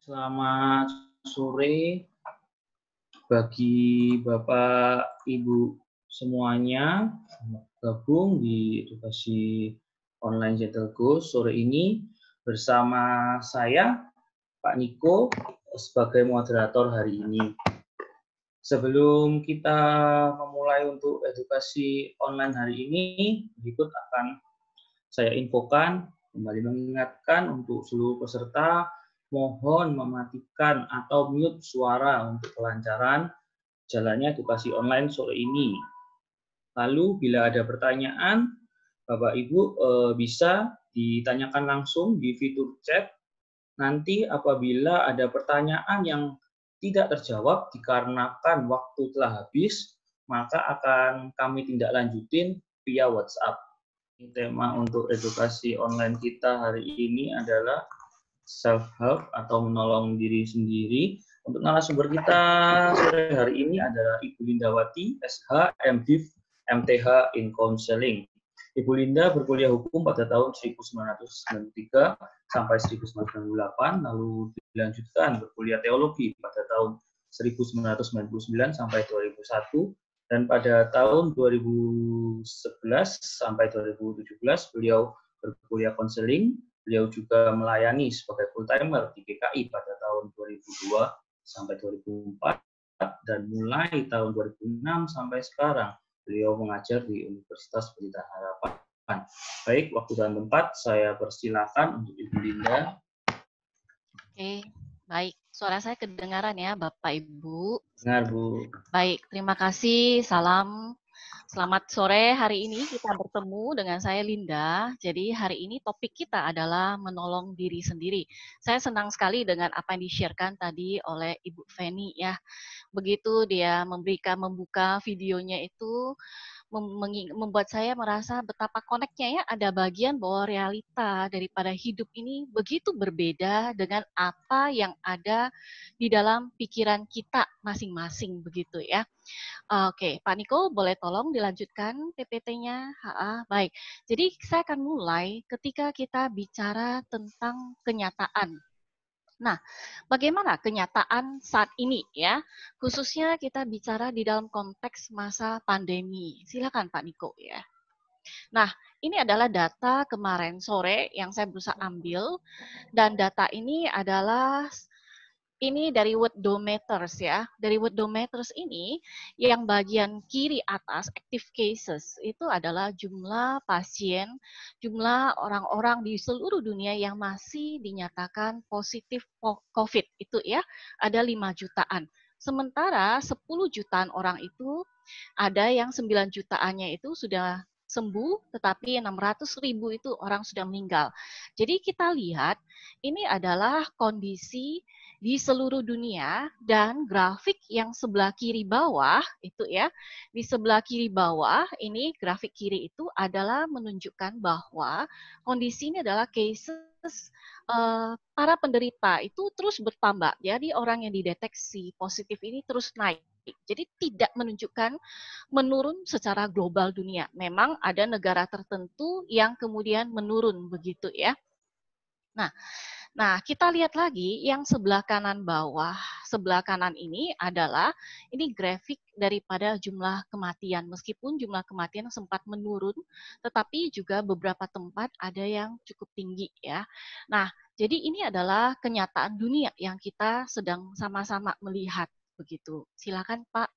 Selamat sore bagi Bapak Ibu semuanya, gabung di edukasi online Zentelgo sore ini bersama saya Pak Niko sebagai moderator hari ini. Sebelum kita memulai untuk edukasi online hari ini, berikut akan saya infokan, kembali mengingatkan untuk seluruh peserta, mohon mematikan atau mute suara untuk kelancaran jalannya edukasi online sore ini. Lalu bila ada pertanyaan, Bapak Ibu bisa ditanyakan langsung di fitur chat. Nanti apabila ada pertanyaan yang tidak terjawab dikarenakan waktu telah habis, maka akan kami tindak lanjutin via WhatsApp. Tema untuk edukasi online kita hari ini adalah self-help atau menolong diri sendiri. Untuk narasumber kita sore hari ini adalah Ibu Lindawati, SH, MDiv, MTH in Counseling. Ibu Linda berkuliah hukum pada tahun 1993 sampai 1998, lalu dilanjutkan berkuliah teologi pada tahun 1999 sampai 2001, dan pada tahun 2011 sampai 2017 beliau berkuliah konseling. Beliau juga melayani sebagai full-timer di GKI pada tahun 2002 sampai 2004, dan mulai tahun 2006 sampai sekarang beliau mengajar di Universitas Pelita Harapan. Baik, waktu dan tempat saya persilakan untuk Ibu Linda. Oke, baik. Suara saya kedengaran ya, Bapak Ibu? Dengar, Bu. Baik, terima kasih. Salam. Selamat sore. Hari ini kita bertemu dengan saya Linda. Jadi hari ini topik kita adalah menolong diri sendiri. Saya senang sekali dengan apa yang di-share-kan tadi oleh Ibu Feni ya. Begitu dia membuka videonya itu, membuat saya merasa betapa koneknya ya, ada bagian bahwa realita daripada hidup ini begitu berbeda dengan apa yang ada di dalam pikiran kita masing-masing begitu ya. Oke, Pak Niko boleh tolong dilanjutkan PPT-nya? Baik, jadi saya akan mulai ketika kita bicara tentang kenyataan. Nah, bagaimana kenyataan saat ini ya, khususnya kita bicara di dalam konteks masa pandemi. Silakan Pak Niko ya. Nah, ini adalah data kemarin sore yang saya berusaha ambil, dan data ini adalah dari Worldometers ya. Dari Worldometers ini, yang bagian kiri atas active cases itu adalah jumlah pasien, jumlah orang-orang di seluruh dunia yang masih dinyatakan positif COVID itu ya, ada 5 jutaan. Sementara 10 jutaan orang itu ada yang 9 jutaannya itu sudah sembuh, tetapi 600.000 itu orang sudah meninggal. Jadi kita lihat ini adalah kondisi di seluruh dunia, dan grafik yang sebelah kiri bawah itu ya, di sebelah kiri bawah ini grafik kiri itu adalah menunjukkan bahwa kondisi ini adalah cases para penderita itu terus bertambah. Jadi orang yang dideteksi positif ini terus naik. Jadi tidak menunjukkan menurun secara global dunia. Memang ada negara tertentu yang kemudian menurun begitu ya. Nah, kita lihat lagi yang sebelah kanan bawah. Sebelah kanan ini adalah ini grafik daripada jumlah kematian. Meskipun jumlah kematian sempat menurun, tetapi juga beberapa tempat ada yang cukup tinggi ya. Nah, jadi ini adalah kenyataan dunia yang kita sedang sama-sama melihat begitu. Silakan Pak.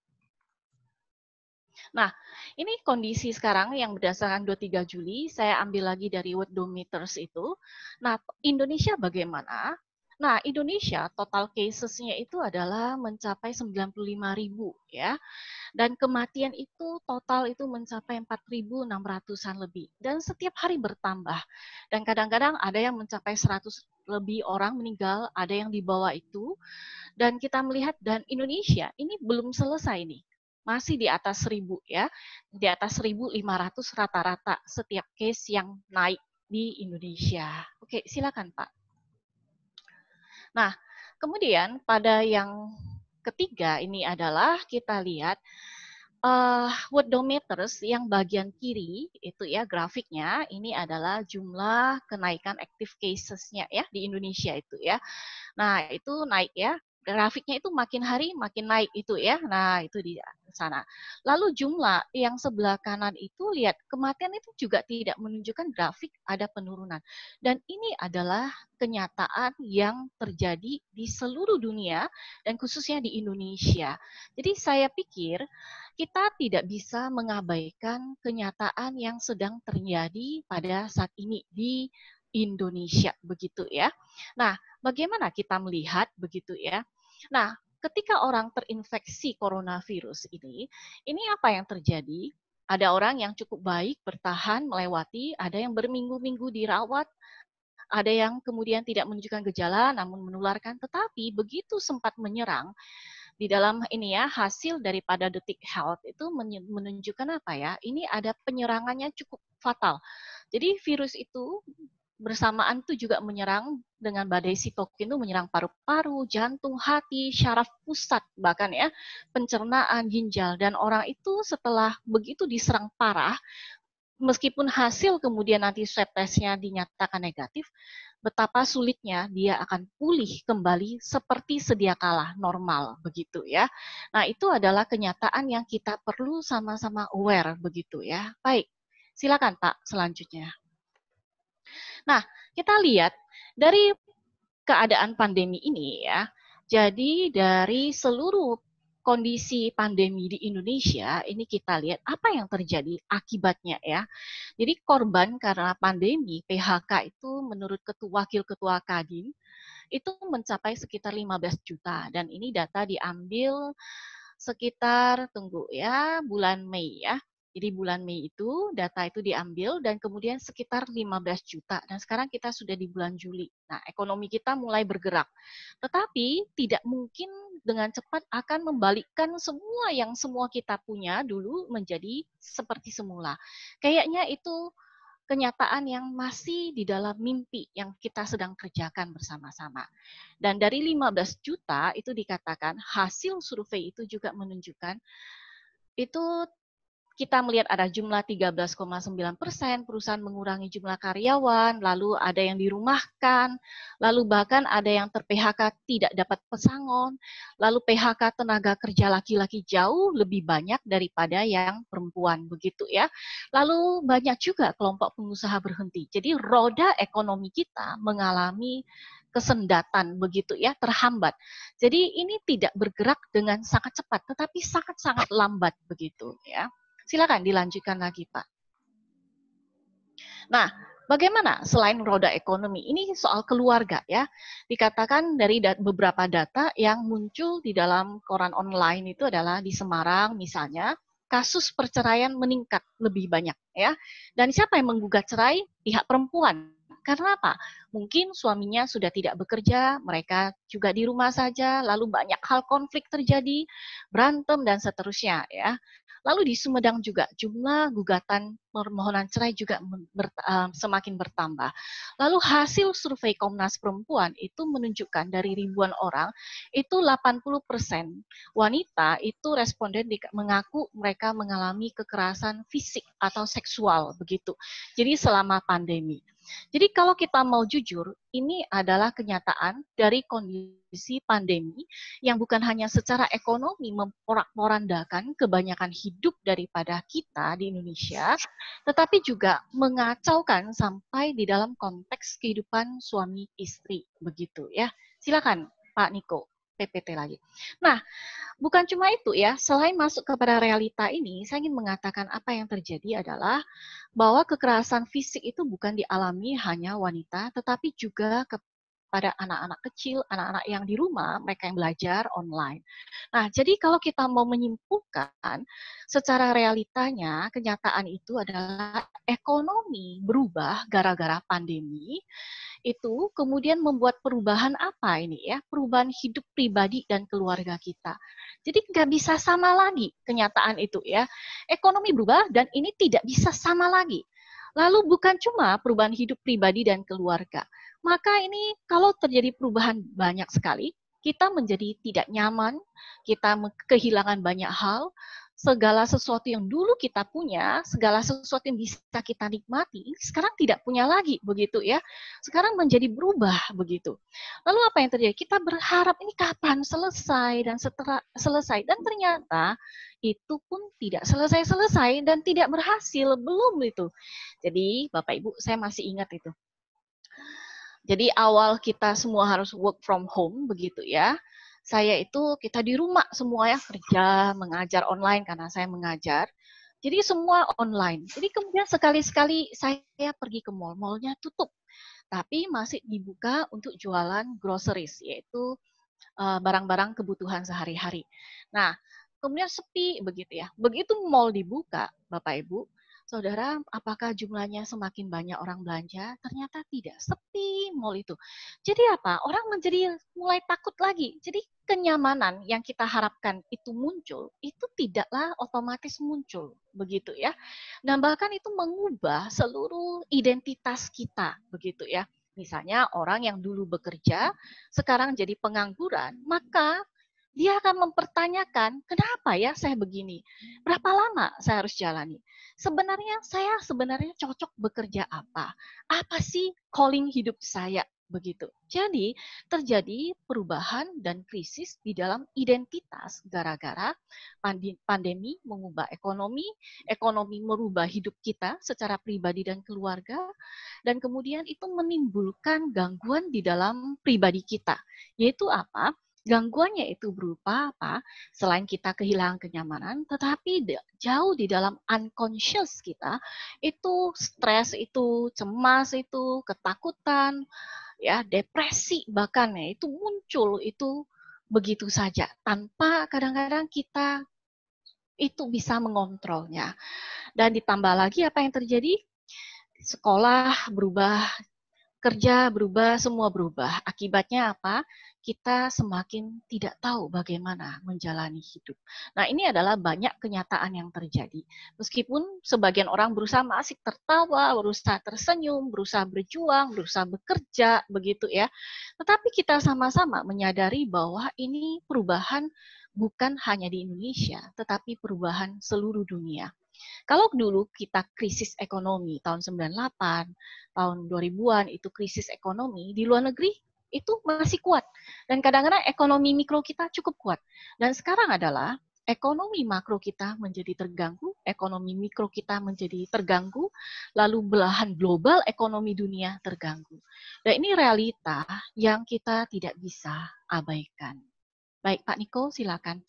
Nah, ini kondisi sekarang yang berdasarkan 23 Juli, saya ambil lagi dari Worldometers itu. Nah, Indonesia bagaimana? Nah, Indonesia total cases-nya itu adalah mencapai 95.000 ya. Dan kematian itu total itu mencapai 4.600-an lebih. Dan setiap hari bertambah. Dan kadang-kadang ada yang mencapai 100 lebih orang meninggal, ada yang di bawah itu. Dan kita melihat, dan Indonesia ini belum selesai nih. Masih di atas 1.000 ya, di atas 1.500 rata-rata setiap case yang naik di Indonesia. Oke, silakan Pak. Nah, kemudian pada yang ketiga ini adalah kita lihat Worldometers yang bagian kiri itu ya grafiknya ini adalah jumlah kenaikan active cases-nya ya di Indonesia itu ya. Nah, itu naik ya. Grafiknya itu makin hari makin naik itu ya. Nah, itu di sana. Lalu jumlah yang sebelah kanan itu lihat kematian itu juga tidak menunjukkan grafik ada penurunan. Dan ini adalah kenyataan yang terjadi di seluruh dunia dan khususnya di Indonesia. Jadi saya pikir kita tidak bisa mengabaikan kenyataan yang sedang terjadi pada saat ini di Indonesia begitu ya. Nah, bagaimana kita melihat begitu ya? Nah, ketika orang terinfeksi coronavirus ini apa yang terjadi? Ada orang yang cukup baik bertahan melewati, ada yang berminggu-minggu dirawat, ada yang kemudian tidak menunjukkan gejala namun menularkan, tetapi begitu sempat menyerang di dalam ini ya hasil daripada Detik Health itu menunjukkan apa ya? Ini ada penyerangannya cukup fatal. Jadi virus itu bersamaan itu juga menyerang dengan badai sitokin itu menyerang paru-paru, jantung, hati, syaraf pusat bahkan ya, pencernaan, ginjal dan orang itu setelah begitu diserang parah meskipun hasil kemudian nanti swab testnya dinyatakan negatif, betapa sulitnya dia akan pulih kembali seperti sedia kala normal begitu ya. Nah, itu adalah kenyataan yang kita perlu sama-sama aware begitu ya. Baik. Silakan Pak selanjutnya. Nah, kita lihat dari keadaan pandemi ini ya. Jadi dari seluruh kondisi pandemi di Indonesia, ini kita lihat apa yang terjadi akibatnya ya. Jadi korban karena pandemi PHK itu menurut Wakil Ketua Kadin itu mencapai sekitar 15 juta dan ini data diambil sekitar tunggu ya bulan Mei ya. Jadi bulan Mei itu data itu diambil dan kemudian sekitar 15 juta dan sekarang kita sudah di bulan Juli. Nah, ekonomi kita mulai bergerak. Tetapi tidak mungkin dengan cepat akan membalikkan semua kita punya dulu menjadi seperti semula. Kayaknya itu kenyataan yang masih di dalam mimpi yang kita sedang kerjakan bersama-sama. Dan dari 15 juta itu dikatakan hasil survei itu juga menunjukkan itu kita melihat ada jumlah 13,9%, perusahaan mengurangi jumlah karyawan, lalu ada yang dirumahkan, lalu bahkan ada yang ter-PHK tidak dapat pesangon, lalu PHK tenaga kerja laki-laki jauh lebih banyak daripada yang perempuan, begitu ya. Lalu banyak juga kelompok pengusaha berhenti. Jadi roda ekonomi kita mengalami kesendatan begitu ya, terhambat. Jadi ini tidak bergerak dengan sangat cepat, tetapi sangat-sangat lambat begitu ya. Silakan dilanjutkan lagi, Pak. Nah, bagaimana selain roda ekonomi? Ini soal keluarga ya. Dikatakan dari beberapa data yang muncul di dalam koran online itu adalah di Semarang misalnya, kasus perceraian meningkat lebih banyak ya. Dan siapa yang menggugat cerai? Pihak perempuan. Karena apa? Mungkin suaminya sudah tidak bekerja, mereka juga di rumah saja, lalu banyak hal konflik terjadi, berantem dan seterusnya ya. Lalu di Sumedang juga jumlah gugatan permohonan cerai juga semakin bertambah. Lalu hasil survei Komnas Perempuan itu menunjukkan dari ribuan orang, itu 80% wanita itu responden mengaku mereka mengalami kekerasan fisik atau seksual begitu. Jadi selama pandemi. Jadi kalau kita mau jujur, ini adalah kenyataan dari kondisi pandemi yang bukan hanya secara ekonomi memporak-porandakan kebanyakan hidup daripada kita di Indonesia, tetapi juga mengacaukan sampai di dalam konteks kehidupan suami istri begitu ya. Silakan Pak Niko, PPT lagi. Nah, bukan cuma itu ya, selain masuk kepada realita ini, saya ingin mengatakan apa yang terjadi adalah bahwa kekerasan fisik itu bukan dialami hanya wanita, tetapi juga pada anak-anak kecil, anak-anak yang di rumah, mereka yang belajar online. Nah, jadi kalau kita mau menyimpulkan secara realitanya, kenyataan itu adalah ekonomi berubah gara-gara pandemi, itu kemudian membuat perubahan apa ini ya, perubahan hidup pribadi dan keluarga kita. Jadi nggak bisa sama lagi kenyataan itu ya. Ekonomi berubah dan ini tidak bisa sama lagi. Lalu bukan cuma perubahan hidup pribadi dan keluarga. Maka ini kalau terjadi perubahan banyak sekali, kita menjadi tidak nyaman, kita kehilangan banyak hal, segala sesuatu yang dulu kita punya, segala sesuatu yang bisa kita nikmati, ini sekarang tidak punya lagi, begitu ya. Sekarang menjadi berubah, begitu. Lalu apa yang terjadi? Kita berharap ini kapan selesai, dan setelah selesai, dan ternyata itu pun tidak selesai-selesai dan tidak berhasil, belum itu. Jadi Bapak Ibu, saya masih ingat itu. Jadi awal kita semua harus work from home, begitu ya. Saya itu kita di rumah semua ya, kerja, mengajar online karena saya mengajar. Jadi semua online. Jadi kemudian sekali-sekali saya pergi ke mall, mallnya tutup. Tapi masih dibuka untuk jualan groceries, yaitu barang-barang kebutuhan sehari-hari. Nah, kemudian sepi begitu ya. Begitu mall dibuka, Bapak Ibu, Saudara, apakah jumlahnya semakin banyak orang belanja? Ternyata tidak, sepi mall itu. Jadi apa? Orang menjadi mulai takut lagi. Jadi kenyamanan yang kita harapkan itu muncul, itu tidaklah otomatis muncul, begitu ya. Dan bahkan itu mengubah seluruh identitas kita, begitu ya. Misalnya orang yang dulu bekerja, sekarang jadi pengangguran, maka dia akan mempertanyakan, kenapa ya saya begini? Berapa lama saya harus jalani? Saya sebenarnya cocok bekerja apa? Apa sih calling hidup saya? Begitu. Jadi terjadi perubahan dan krisis di dalam identitas gara-gara pandemi mengubah ekonomi, ekonomi merubah hidup kita secara pribadi dan keluarga, dan kemudian itu menimbulkan gangguan di dalam pribadi kita. Yaitu apa? Gangguannya itu berupa apa? Selain kita kehilangan kenyamanan, tetapi jauh di dalam unconscious kita, itu stres, itu cemas, itu ketakutan, ya depresi bahkan ya, itu muncul itu begitu saja tanpa kadang-kadang kita itu bisa mengontrolnya. Dan ditambah lagi apa yang terjadi? Sekolah berubah, kerja berubah, semua berubah. Akibatnya apa? Kita semakin tidak tahu bagaimana menjalani hidup. Nah, ini adalah banyak kenyataan yang terjadi. Meskipun sebagian orang berusaha masih tertawa, berusaha tersenyum, berusaha berjuang, berusaha bekerja, begitu ya. Tetapi kita sama-sama menyadari bahwa ini perubahan bukan hanya di Indonesia, tetapi perubahan seluruh dunia. Kalau dulu kita krisis ekonomi tahun 98, tahun 2000-an itu krisis ekonomi, di luar negeri itu masih kuat. Dan kadang-kadang ekonomi mikro kita cukup kuat. Dan sekarang adalah ekonomi makro kita menjadi terganggu, ekonomi mikro kita menjadi terganggu, lalu belahan global ekonomi dunia terganggu. Dan ini realita yang kita tidak bisa abaikan. Baik, Pak Niko, silakan.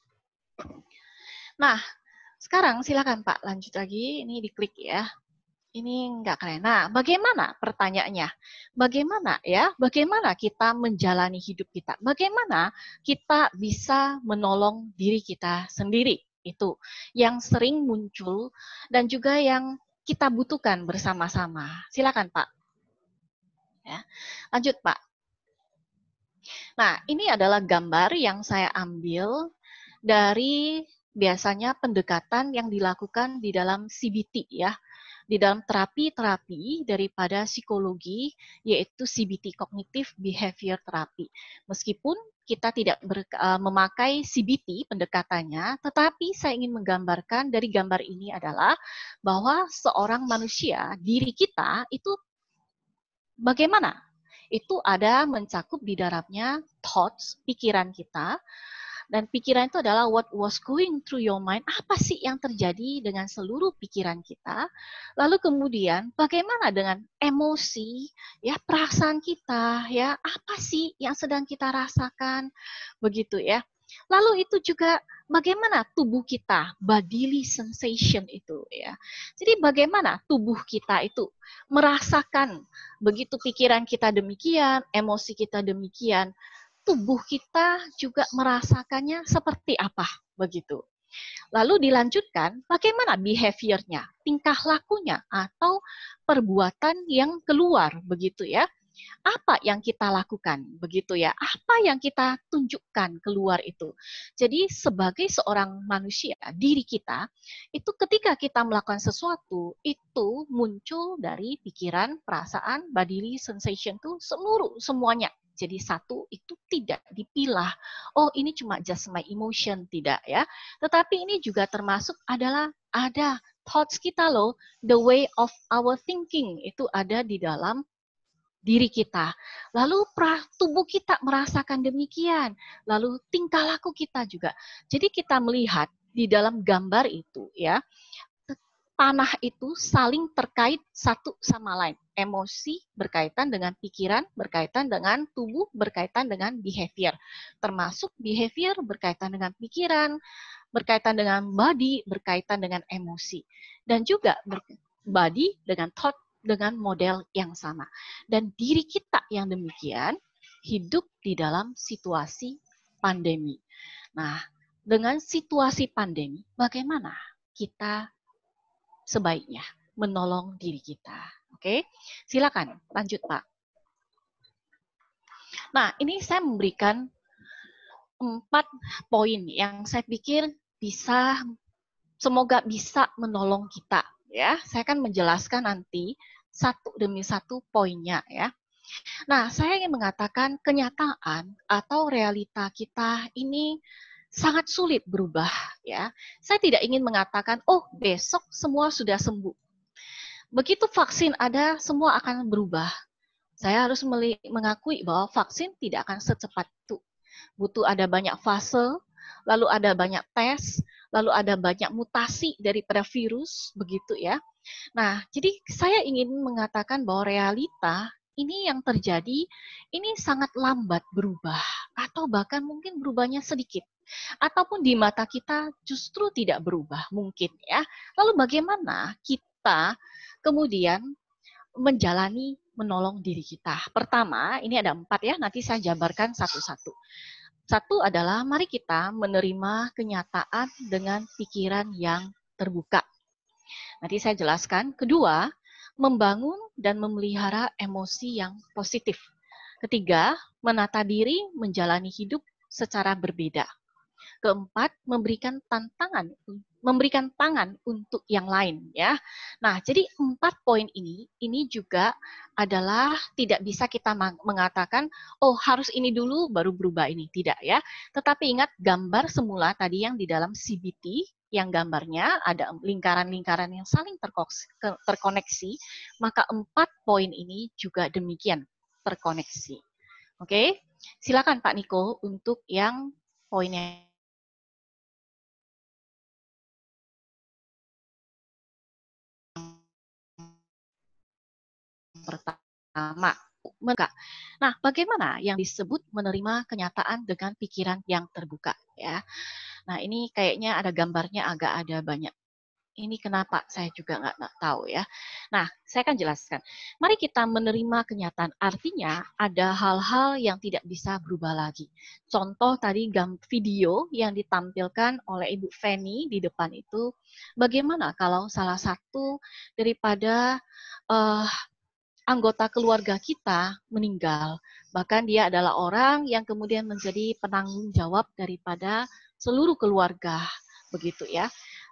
Nah, sekarang silakan Pak, lanjut lagi. Ini diklik ya. Ini nggak keren. Nah, bagaimana pertanyaannya? Bagaimana ya? Bagaimana kita menjalani hidup kita? Bagaimana kita bisa menolong diri kita sendiri? Itu yang sering muncul dan juga yang kita butuhkan bersama-sama. Silakan Pak. Ya. Lanjut Pak. Nah, ini adalah gambar yang saya ambil dari biasanya pendekatan yang dilakukan di dalam CBT ya, di dalam terapi-terapi daripada psikologi, yaitu CBT, Cognitive Behavior Therapy. Meskipun kita tidak memakai CBT pendekatannya, tetapi saya ingin menggambarkan dari gambar ini adalah bahwa seorang manusia, diri kita itu bagaimana? Itu ada mencakup di dalamnya thoughts, pikiran kita, dan pikiran itu adalah what was going through your mind, apa sih yang terjadi dengan seluruh pikiran kita. Lalu kemudian bagaimana dengan emosi, ya perasaan kita, ya apa sih yang sedang kita rasakan, begitu ya. Lalu itu juga bagaimana tubuh kita, bodily sensation itu ya. Jadi bagaimana tubuh kita itu merasakan begitu pikiran kita demikian, emosi kita demikian, tubuh kita juga merasakannya seperti apa, begitu. Lalu dilanjutkan, bagaimana behavior-nya, tingkah lakunya, atau perbuatan yang keluar, begitu ya. Apa yang kita lakukan, begitu ya. Apa yang kita tunjukkan keluar itu. Jadi sebagai seorang manusia, diri kita, itu ketika kita melakukan sesuatu, itu muncul dari pikiran, perasaan, bodily sensation itu semuanya. jadi satu itu tidak dipilah. Oh, ini cuma just my emotion, tidak ya. Tetapi ini juga termasuk adalah ada thoughts kita loh, the way of our thinking itu ada di dalam diri kita. Lalu tubuh kita merasakan demikian. Lalu tingkah laku kita juga. Jadi kita melihat di dalam gambar itu ya, tanah itu saling terkait satu sama lain. Emosi berkaitan dengan pikiran, berkaitan dengan tubuh, berkaitan dengan behavior. Termasuk behavior berkaitan dengan pikiran, berkaitan dengan body, berkaitan dengan emosi. Dan juga body dengan thought, dengan model yang sama. Dan diri kita yang demikian hidup di dalam situasi pandemi. Nah, dengan situasi pandemi, bagaimana kita sebaiknya menolong diri kita? Oke, silakan lanjut Pak. Nah, ini saya memberikan 4 poin yang saya pikir bisa, semoga bisa menolong kita. Ya, saya akan menjelaskan nanti satu demi satu poinnya ya. Nah, saya ingin mengatakan kenyataan atau realita kita ini sangat sulit berubah ya. Saya tidak ingin mengatakan, oh besok semua sudah sembuh. Begitu vaksin ada, semua akan berubah. Saya harus mengakui bahwa vaksin tidak akan secepat itu. Butuh ada banyak fase, lalu ada banyak tes, lalu ada banyak mutasi daripada virus, begitu ya. Nah, jadi saya ingin mengatakan bahwa realita ini yang terjadi, ini sangat lambat berubah, atau bahkan mungkin berubahnya sedikit. Ataupun di mata kita justru tidak berubah, mungkin ya. Lalu bagaimana kita kemudian menjalani menolong diri kita? Pertama, ini ada 4 ya, nanti saya jabarkan satu-satu. Satu adalah mari kita menerima kenyataan dengan pikiran yang terbuka. Nanti saya jelaskan. Kedua, membangun dan memelihara emosi yang positif. Ketiga, menata diri menjalani hidup secara berbeda. Keempat, memberikan tangan untuk yang lain ya. Nah, jadi 4 poin ini juga adalah tidak bisa kita mengatakan oh harus ini dulu baru berubah ini, tidak ya. Tetapi ingat gambar semula tadi yang di dalam CBT yang gambarnya ada lingkaran-lingkaran yang saling terkoneksi, maka 4 poin ini juga demikian terkoneksi. Oke, silakan Pak Niko untuk yang poinnya. Pertama, nah, bagaimana yang disebut menerima kenyataan dengan pikiran yang terbuka ya? Nah, ini kayaknya ada gambarnya agak ada banyak. Ini kenapa saya juga nggak tahu ya. Nah, saya akan jelaskan. Mari kita menerima kenyataan. Artinya ada hal-hal yang tidak bisa berubah lagi. Contoh tadi video yang ditampilkan oleh Ibu Feni di depan itu, bagaimana kalau salah satu daripada anggota keluarga kita meninggal. Bahkan dia adalah orang yang kemudian menjadi penanggung jawab daripada seluruh keluarga. Begitu ya.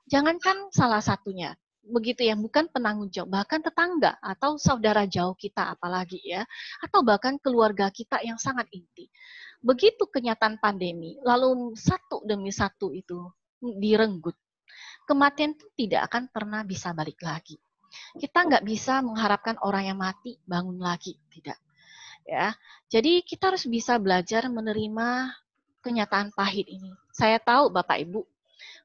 Jangankan salah satunya, begitu ya, bukan penanggung jawab, bahkan tetangga atau saudara jauh kita apalagi ya, atau bahkan keluarga kita yang sangat inti. Begitu kenyataan pandemi, lalu satu demi satu itu direnggut, kematian itu tidak akan pernah bisa balik lagi. Kita nggak bisa mengharapkan orang yang mati bangun lagi, tidak. Ya, jadi kita harus bisa belajar menerima kenyataan pahit ini. Saya tahu Bapak Ibu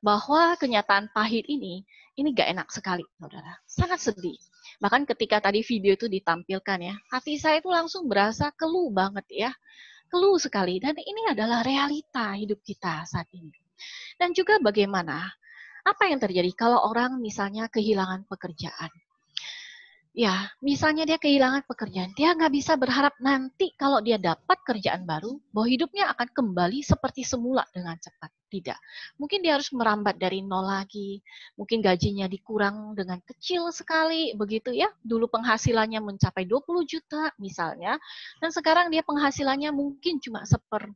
bahwa kenyataan pahit ini gak enak sekali, saudara. Sangat sedih. Bahkan ketika tadi video itu ditampilkan ya, hati saya itu langsung berasa keluh banget ya. Keluh sekali. Dan ini adalah realita hidup kita saat ini. Dan juga bagaimana, apa yang terjadi kalau orang misalnya kehilangan pekerjaan. Ya, misalnya dia kehilangan pekerjaan, dia nggak bisa berharap nanti kalau dia dapat kerjaan baru, bahwa hidupnya akan kembali seperti semula dengan cepat. Tidak. Mungkin dia harus merambat dari nol lagi, mungkin gajinya dikurang dengan kecil sekali, begitu ya. Dulu penghasilannya mencapai 20 juta misalnya, dan sekarang dia penghasilannya mungkin cuma 1/5,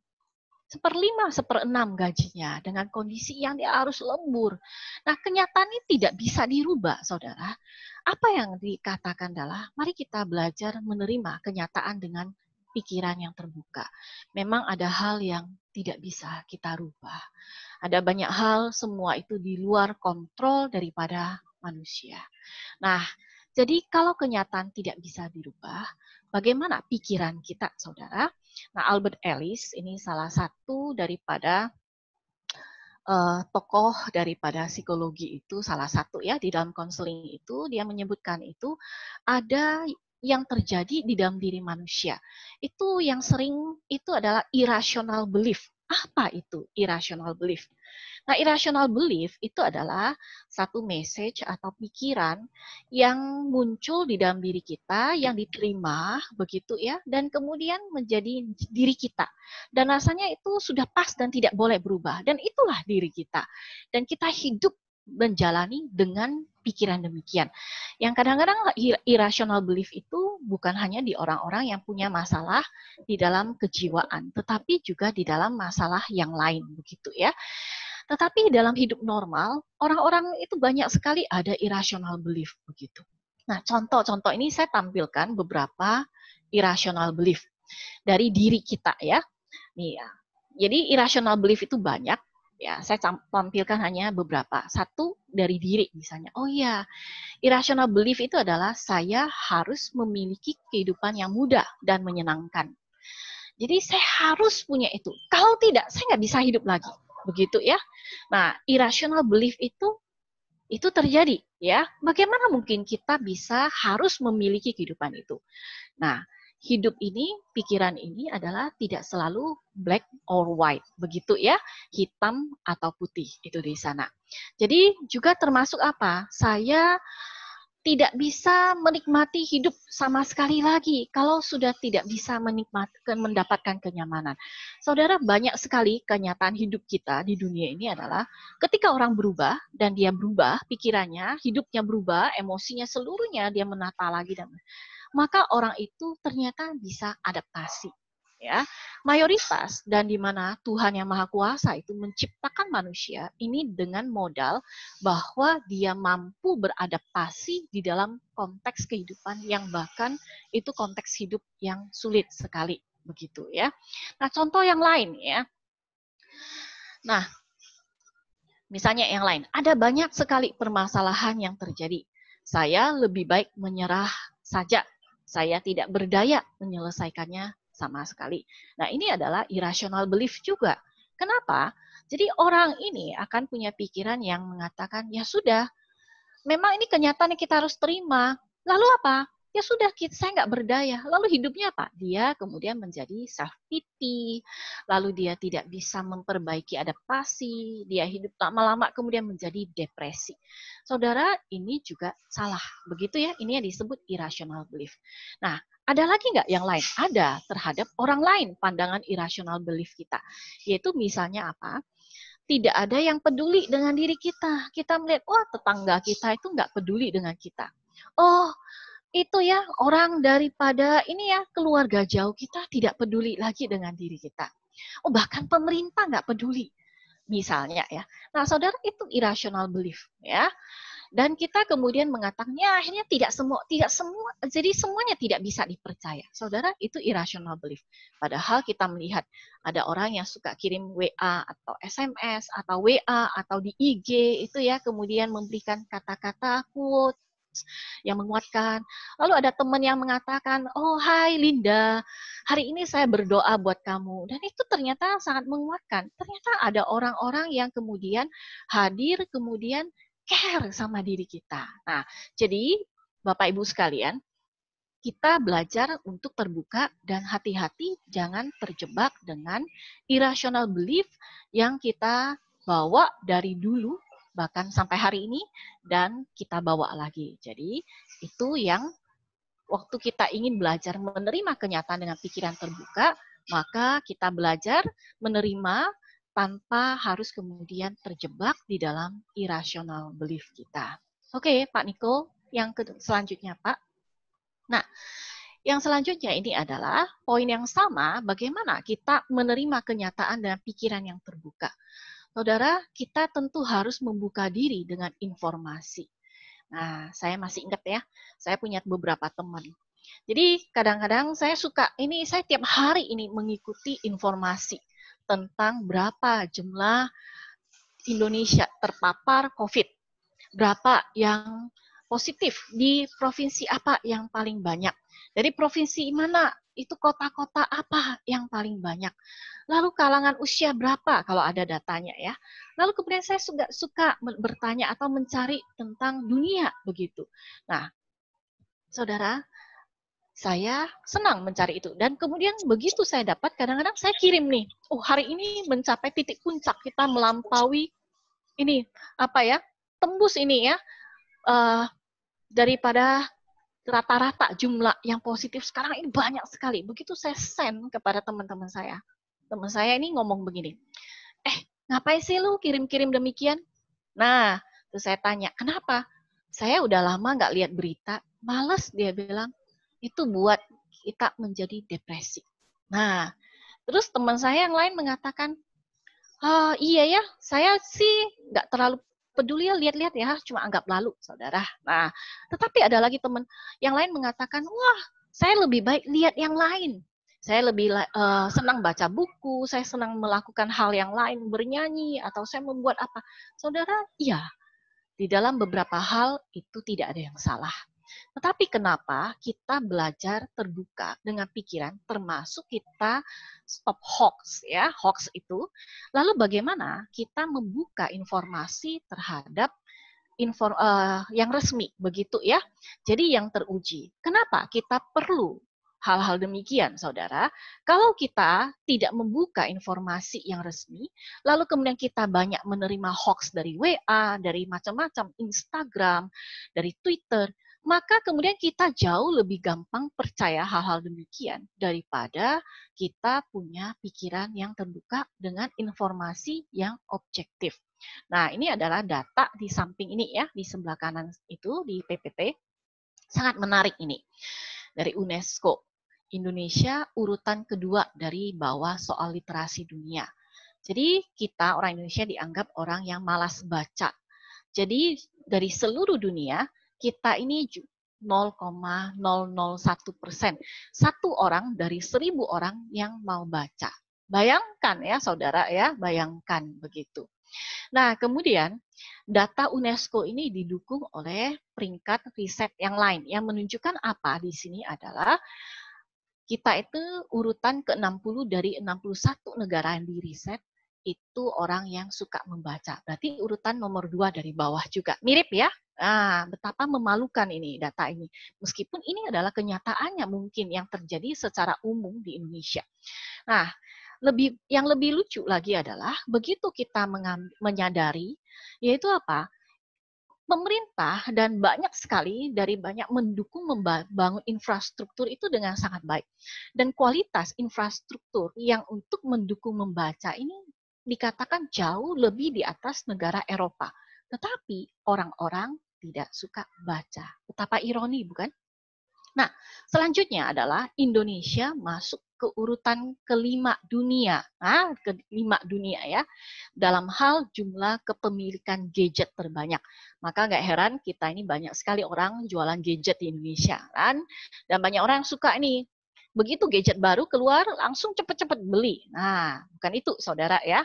1/6 gajinya, dengan kondisi yang dia harus lembur. Nah, kenyataan ini tidak bisa dirubah, saudara. Apa yang dikatakan adalah, mari kita belajar menerima kenyataan dengan pikiran yang terbuka. Memang ada hal yang tidak bisa kita rubah. Ada banyak hal, semua itu di luar kontrol daripada manusia. Nah, jadi kalau kenyataan tidak bisa dirubah, bagaimana pikiran kita, saudara? Nah, Albert Ellis ini salah satu daripada tokoh daripada psikologi itu, salah satu ya di dalam konseling itu, dia menyebutkan itu ada yang terjadi di dalam diri manusia. Itu yang sering itu adalah irrational belief. Apa itu irrational belief? Nah, irrational belief itu adalah satu message atau pikiran yang muncul di dalam diri kita, yang diterima begitu ya, dan kemudian menjadi diri kita. Dan rasanya itu sudah pas dan tidak boleh berubah. Dan itulah diri kita. Dan kita hidup menjalani dengan pikiran demikian. Yang kadang-kadang irrational belief itu bukan hanya di orang-orang yang punya masalah di dalam kejiwaan, tetapi juga di dalam masalah yang lain begitu ya. Tetapi dalam hidup normal, orang-orang itu banyak sekali ada irrational belief begitu. Nah, contoh-contoh ini saya tampilkan beberapa irrational belief dari diri kita ya. Nih ya. Jadi irrational belief itu banyak. Ya, saya tampilkan hanya beberapa. Satu dari diri misalnya. Oh iya, irrational belief itu adalah saya harus memiliki kehidupan yang mudah dan menyenangkan. Jadi saya harus punya itu. Kalau tidak, saya nggak bisa hidup lagi. Begitu ya. Nah, irrational belief itu terjadi ya. Bagaimana mungkin kita bisa harus memiliki kehidupan itu? Nah, hidup ini, pikiran ini adalah tidak selalu black or white, begitu ya, hitam atau putih itu di sana. Jadi juga termasuk apa? Saya tidak bisa menikmati hidup sama sekali lagi kalau sudah tidak bisa mendapatkan kenyamanan. Saudara, banyak sekali kenyataan hidup kita di dunia ini adalah ketika orang berubah dan dia berubah pikirannya, hidupnya berubah, emosinya seluruhnya dia menata lagi dan maka orang itu ternyata bisa adaptasi. Ya, mayoritas dan di mana Tuhan yang Maha Kuasa itu menciptakan manusia ini dengan modal bahwa dia mampu beradaptasi di dalam konteks kehidupan yang bahkan itu konteks hidup yang sulit sekali begitu ya. Nah, contoh yang lain ya. Nah, misalnya yang lain, ada banyak sekali permasalahan yang terjadi. Saya lebih baik menyerah saja. Saya tidak berdaya menyelesaikannya sama sekali. Nah, ini adalah irrational belief juga. Kenapa? Jadi orang ini akan punya pikiran yang mengatakan, ya sudah, memang ini kenyataan yang kita harus terima. Lalu apa? Ya sudah, saya nggak berdaya. Lalu hidupnya apa? Dia kemudian menjadi self-pity, lalu dia tidak bisa memperbaiki adaptasi, dia hidup lama-lama kemudian menjadi depresi. Saudara, ini juga salah. Begitu ya, ini yang disebut irrational belief. Nah, ada lagi nggak yang lain? Ada terhadap orang lain pandangan irrational belief kita. Yaitu misalnya apa? Tidak ada yang peduli dengan diri kita. Kita melihat, wah tetangga kita itu nggak peduli dengan kita. Oh, itu ya orang daripada ini ya keluarga jauh kita tidak peduli lagi dengan diri kita. Oh, bahkan pemerintah nggak peduli. Misalnya ya. Nah, saudara itu irrational belief ya. Dan kita kemudian mengatakan, ya akhirnya tidak semua, jadi semuanya tidak bisa dipercaya. Saudara, itu irrational belief. Padahal kita melihat ada orang yang suka kirim WA atau SMS atau WA atau di IG itu ya, kemudian memberikan kata-kata quote yang menguatkan. Lalu ada teman yang mengatakan, oh hai Linda, hari ini saya berdoa buat kamu. Dan itu ternyata sangat menguatkan. Ternyata ada orang-orang yang kemudian hadir, kemudian care sama diri kita. Nah, jadi Bapak Ibu sekalian, kita belajar untuk terbuka dan hati-hati jangan terjebak dengan irrational belief yang kita bawa dari dulu bahkan sampai hari ini dan kita bawa lagi. Jadi itu yang waktu kita ingin belajar menerima kenyataan dengan pikiran terbuka, maka kita belajar menerima tanpa harus kemudian terjebak di dalam irrational belief kita. Oke, Pak Niko, yang selanjutnya Pak. Nah, yang selanjutnya ini adalah poin yang sama, bagaimana kita menerima kenyataan dengan pikiran yang terbuka. Saudara, kita tentu harus membuka diri dengan informasi. Nah, saya masih ingat ya, saya punya beberapa teman. Jadi kadang-kadang saya suka, saya tiap hari ini mengikuti informasi tentang berapa jumlah Indonesia terpapar COVID, berapa yang positif di provinsi apa yang paling banyak, dari provinsi mana, itu kota-kota apa yang paling banyak, lalu kalangan usia berapa kalau ada datanya ya. Lalu kemudian saya suka bertanya atau mencari tentang dunia begitu. Nah, saudara, saya senang mencari itu. Dan kemudian begitu saya dapat, kadang-kadang saya kirim nih, oh hari ini mencapai titik puncak, kita melampaui ini, tembus ini ya, daripada rata-rata jumlah yang positif sekarang ini banyak sekali. Begitu saya send kepada teman-teman saya. Teman saya ini ngomong begini, ngapain sih lu kirim-kirim demikian? Nah, terus saya tanya, kenapa? Saya udah lama nggak lihat berita, males dia bilang, itu buat kita menjadi depresi. Nah, terus teman saya yang lain mengatakan, iya ya, saya sih nggak terlalu peduli ya, lihat-lihat ya, cuma anggap lalu, saudara. Nah, tetapi ada lagi teman yang lain mengatakan, wah, saya lebih baik lihat yang lain. Saya lebih senang baca buku, saya senang melakukan hal yang lain, bernyanyi, atau saya membuat apa. Saudara, iya, di dalam beberapa hal itu tidak ada yang salah. Tetapi kenapa kita belajar terbuka dengan pikiran, termasuk kita stop hoax ya, hoax itu. Lalu bagaimana kita membuka informasi terhadap yang resmi begitu ya. Jadi yang teruji. Kenapa kita perlu hal-hal demikian, saudara? Kalau kita tidak membuka informasi yang resmi, lalu kemudian kita banyak menerima hoax dari WA, dari macam-macam, Instagram, dari Twitter, maka kemudian kita jauh lebih gampang percaya hal-hal demikian daripada kita punya pikiran yang terbuka dengan informasi yang objektif. Nah, ini adalah data di samping ini ya, di sebelah kanan itu di PPT. Sangat menarik ini. Dari UNESCO. Indonesia urutan kedua dari bawah soal literasi dunia. Jadi kita orang Indonesia dianggap orang yang malas baca. Jadi dari seluruh dunia, kita ini 0,001%. Satu orang dari 1.000 orang yang mau baca. Bayangkan ya saudara ya, bayangkan begitu. Nah, kemudian data UNESCO ini didukung oleh peringkat riset yang lain. Yang menunjukkan apa di sini adalah kita itu urutan ke-60 dari 61 negara yang diriset itu orang yang suka membaca. Berarti urutan nomor 2 dari bawah juga. Mirip ya? Nah, betapa memalukan ini data ini. Meskipun ini adalah kenyataannya mungkin yang terjadi secara umum di Indonesia. Nah, yang lebih lucu lagi adalah begitu kita menyadari, yaitu apa? Pemerintah dan banyak sekali dari banyak mendukung membangun infrastruktur itu dengan sangat baik. Dan kualitas infrastruktur yang untuk mendukung membaca ini dikatakan jauh lebih di atas negara Eropa. Tetapi orang-orang tidak suka baca. Betapa ironi, bukan? Nah, selanjutnya adalah Indonesia masuk ke urutan kelima dunia. Nah, kelima dunia ya, dalam hal jumlah kepemilikan gadget terbanyak. Maka nggak heran kita ini banyak sekali orang jualan gadget di Indonesia kan, dan banyak orang yang suka ini. Begitu gadget baru keluar, langsung cepet-cepet beli. Nah, bukan itu saudara ya.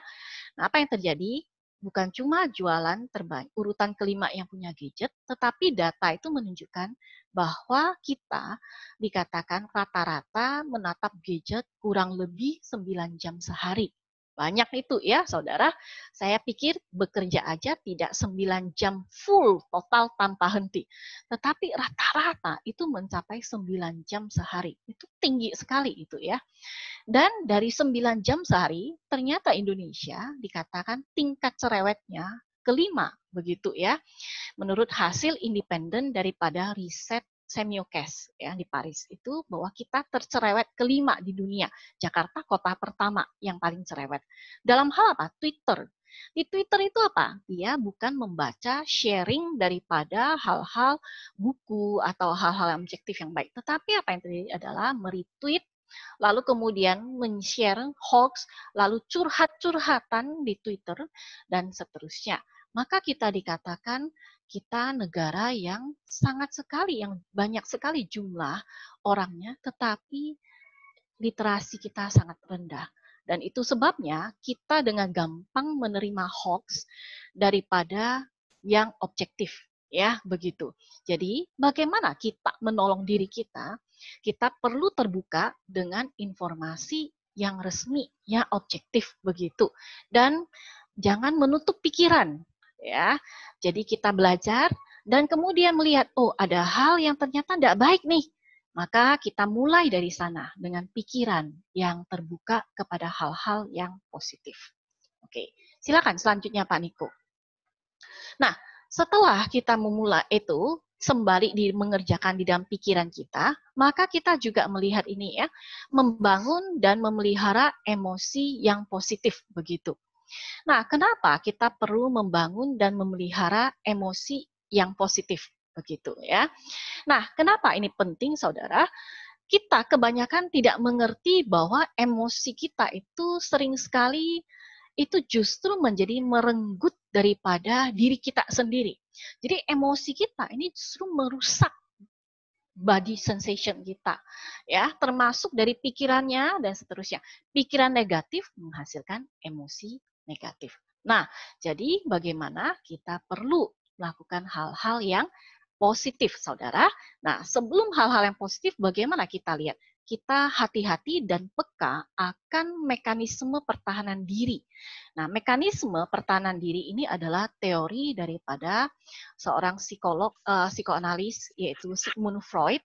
Nah, apa yang terjadi? Bukan cuma jualan terbaik, urutan kelima yang punya gadget, tetapi data itu menunjukkan bahwa kita dikatakan rata-rata menatap gadget kurang lebih 9 jam sehari. Banyak itu ya saudara. Saya pikir bekerja aja tidak 9 jam full total tanpa henti. Tetapi rata-rata itu mencapai 9 jam sehari. Itu tinggi sekali itu ya. Dan dari 9 jam sehari, ternyata Indonesia dikatakan tingkat cerewetnya kelima, begitu ya. Menurut hasil independen daripada riset Semiocast ya di Paris itu bahwa kita tercerewet kelima di dunia. Jakarta kota pertama yang paling cerewet. Dalam hal apa? Twitter. Di Twitter itu apa? Dia bukan membaca sharing daripada hal-hal buku atau hal-hal yang objektif yang baik. Tetapi apa yang terjadi adalah meretweet, lalu kemudian men-share hoax, lalu curhat-curhatan di Twitter, dan seterusnya. maka kita dikatakan kita negara yang sangat sekali, yang banyak sekali jumlah orangnya, tetapi literasi kita sangat rendah. Dan itu sebabnya kita dengan gampang menerima hoax daripada yang objektif, ya begitu. Jadi bagaimana kita menolong diri kita? Kita perlu terbuka dengan informasi yang resmi, yang objektif begitu. Dan jangan menutup pikiran, ya. Jadi kita belajar dan kemudian melihat, oh ada hal yang ternyata tidak baik nih. Maka kita mulai dari sana dengan pikiran yang terbuka kepada hal-hal yang positif. Oke, silakan selanjutnya Pak Niko. Nah, setelah kita memulai itu, sembari mengerjakan di dalam pikiran kita, maka kita juga melihat ini ya, membangun dan memelihara emosi yang positif begitu. Nah, kenapa kita perlu membangun dan memelihara emosi yang positif begitu ya? Nah, kenapa ini penting, saudara? Kita kebanyakan tidak mengerti bahwa emosi kita itu sering sekali itu justru menjadi merenggut daripada diri kita sendiri. Jadi emosi kita ini justru merusak body sensation kita, ya, termasuk dari pikirannya dan seterusnya. Pikiran negatif menghasilkan emosi negatif. Nah, jadi bagaimana kita perlu melakukan hal-hal yang positif, saudara. Nah, sebelum hal-hal yang positif, bagaimana kita lihat? Kita hati-hati dan peka akan mekanisme pertahanan diri. Nah, mekanisme pertahanan diri ini adalah teori daripada seorang psikoanalis, yaitu Sigmund Freud.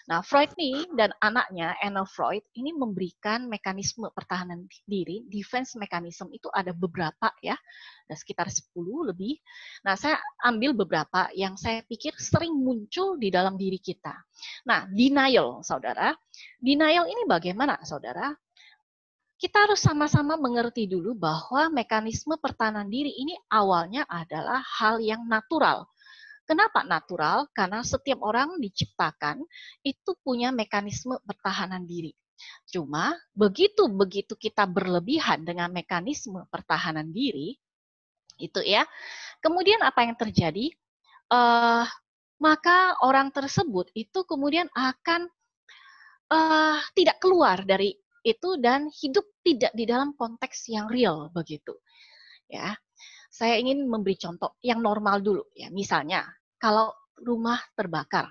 Nah, Freud ini dan anaknya Anna Freud ini memberikan mekanisme pertahanan diri, defense mechanism itu ada beberapa ya, ada sekitar 10 lebih. Nah, saya ambil beberapa yang saya pikir sering muncul di dalam diri kita. Nah, denial, saudara. Denial ini bagaimana, saudara? Kita harus sama-sama mengerti dulu bahwa mekanisme pertahanan diri ini awalnya adalah hal yang natural. Kenapa natural? Karena setiap orang diciptakan itu punya mekanisme pertahanan diri. Cuma begitu kita berlebihan dengan mekanisme pertahanan diri, itu ya, kemudian apa yang terjadi? Maka orang tersebut itu kemudian akan tidak keluar dari itu dan hidup tidak di dalam konteks yang real begitu. Ya, saya ingin memberi contoh yang normal dulu ya. Misalnya kalau rumah terbakar,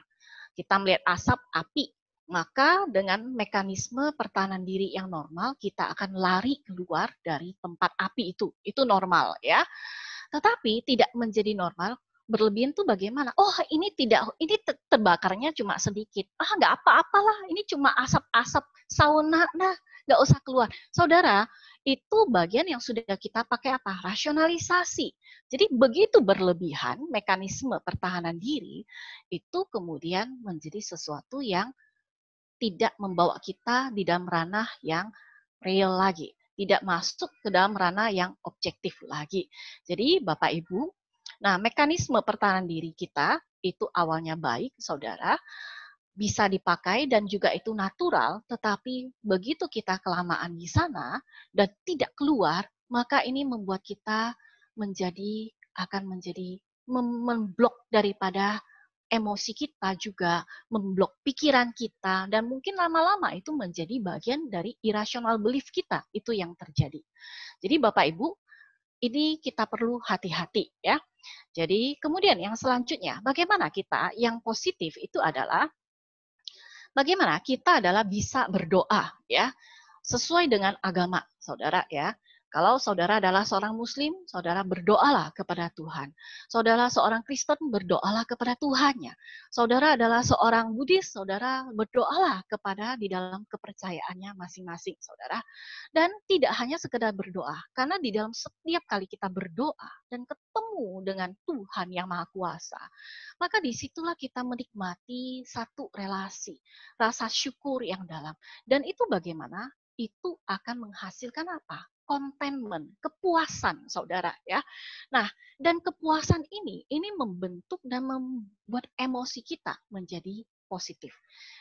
kita melihat asap, api, maka dengan mekanisme pertahanan diri yang normal kita akan lari keluar dari tempat api itu. Itu normal ya. Tetapi tidak menjadi normal berlebihan tuh bagaimana? Oh, ini terbakarnya cuma sedikit. Ah, nggak apa-apalah, ini cuma asap-asap sauna, nah nggak usah keluar. Saudara, itu bagian yang sudah kita pakai apa? Rasionalisasi. Jadi begitu berlebihan mekanisme pertahanan diri, itu kemudian menjadi sesuatu yang tidak membawa kita di dalam ranah yang real lagi. Tidak masuk ke dalam ranah yang objektif lagi. Jadi Bapak Ibu, nah mekanisme pertahanan diri kita itu awalnya baik, saudara, bisa dipakai dan juga itu natural, tetapi begitu kita kelamaan di sana dan tidak keluar, maka ini membuat kita akan menjadi memblok daripada emosi kita juga, memblok pikiran kita, dan mungkin lama-lama itu menjadi bagian dari irrational belief kita, itu yang terjadi. Jadi Bapak Ibu, ini kita perlu hati-hati ya. Jadi kemudian yang selanjutnya, bagaimana kita yang positif itu adalah bagaimana kita adalah bisa berdoa ya sesuai dengan agama saudara ya. Kalau saudara adalah seorang muslim, saudara berdoalah kepada Tuhan. Saudara seorang Kristen, berdoalah kepada Tuhannya. Saudara adalah seorang Buddhis, saudara berdoalah kepada di dalam kepercayaannya masing-masing, saudara. Dan tidak hanya sekedar berdoa, karena di dalam setiap kali kita berdoa dan ketemu dengan Tuhan yang Maha Kuasa, maka disitulah kita menikmati satu relasi, rasa syukur yang dalam. Dan itu bagaimana? Itu akan menghasilkan apa? Contentment, kepuasan, saudara ya. Nah, dan kepuasan ini membentuk dan membuat emosi kita menjadi positif.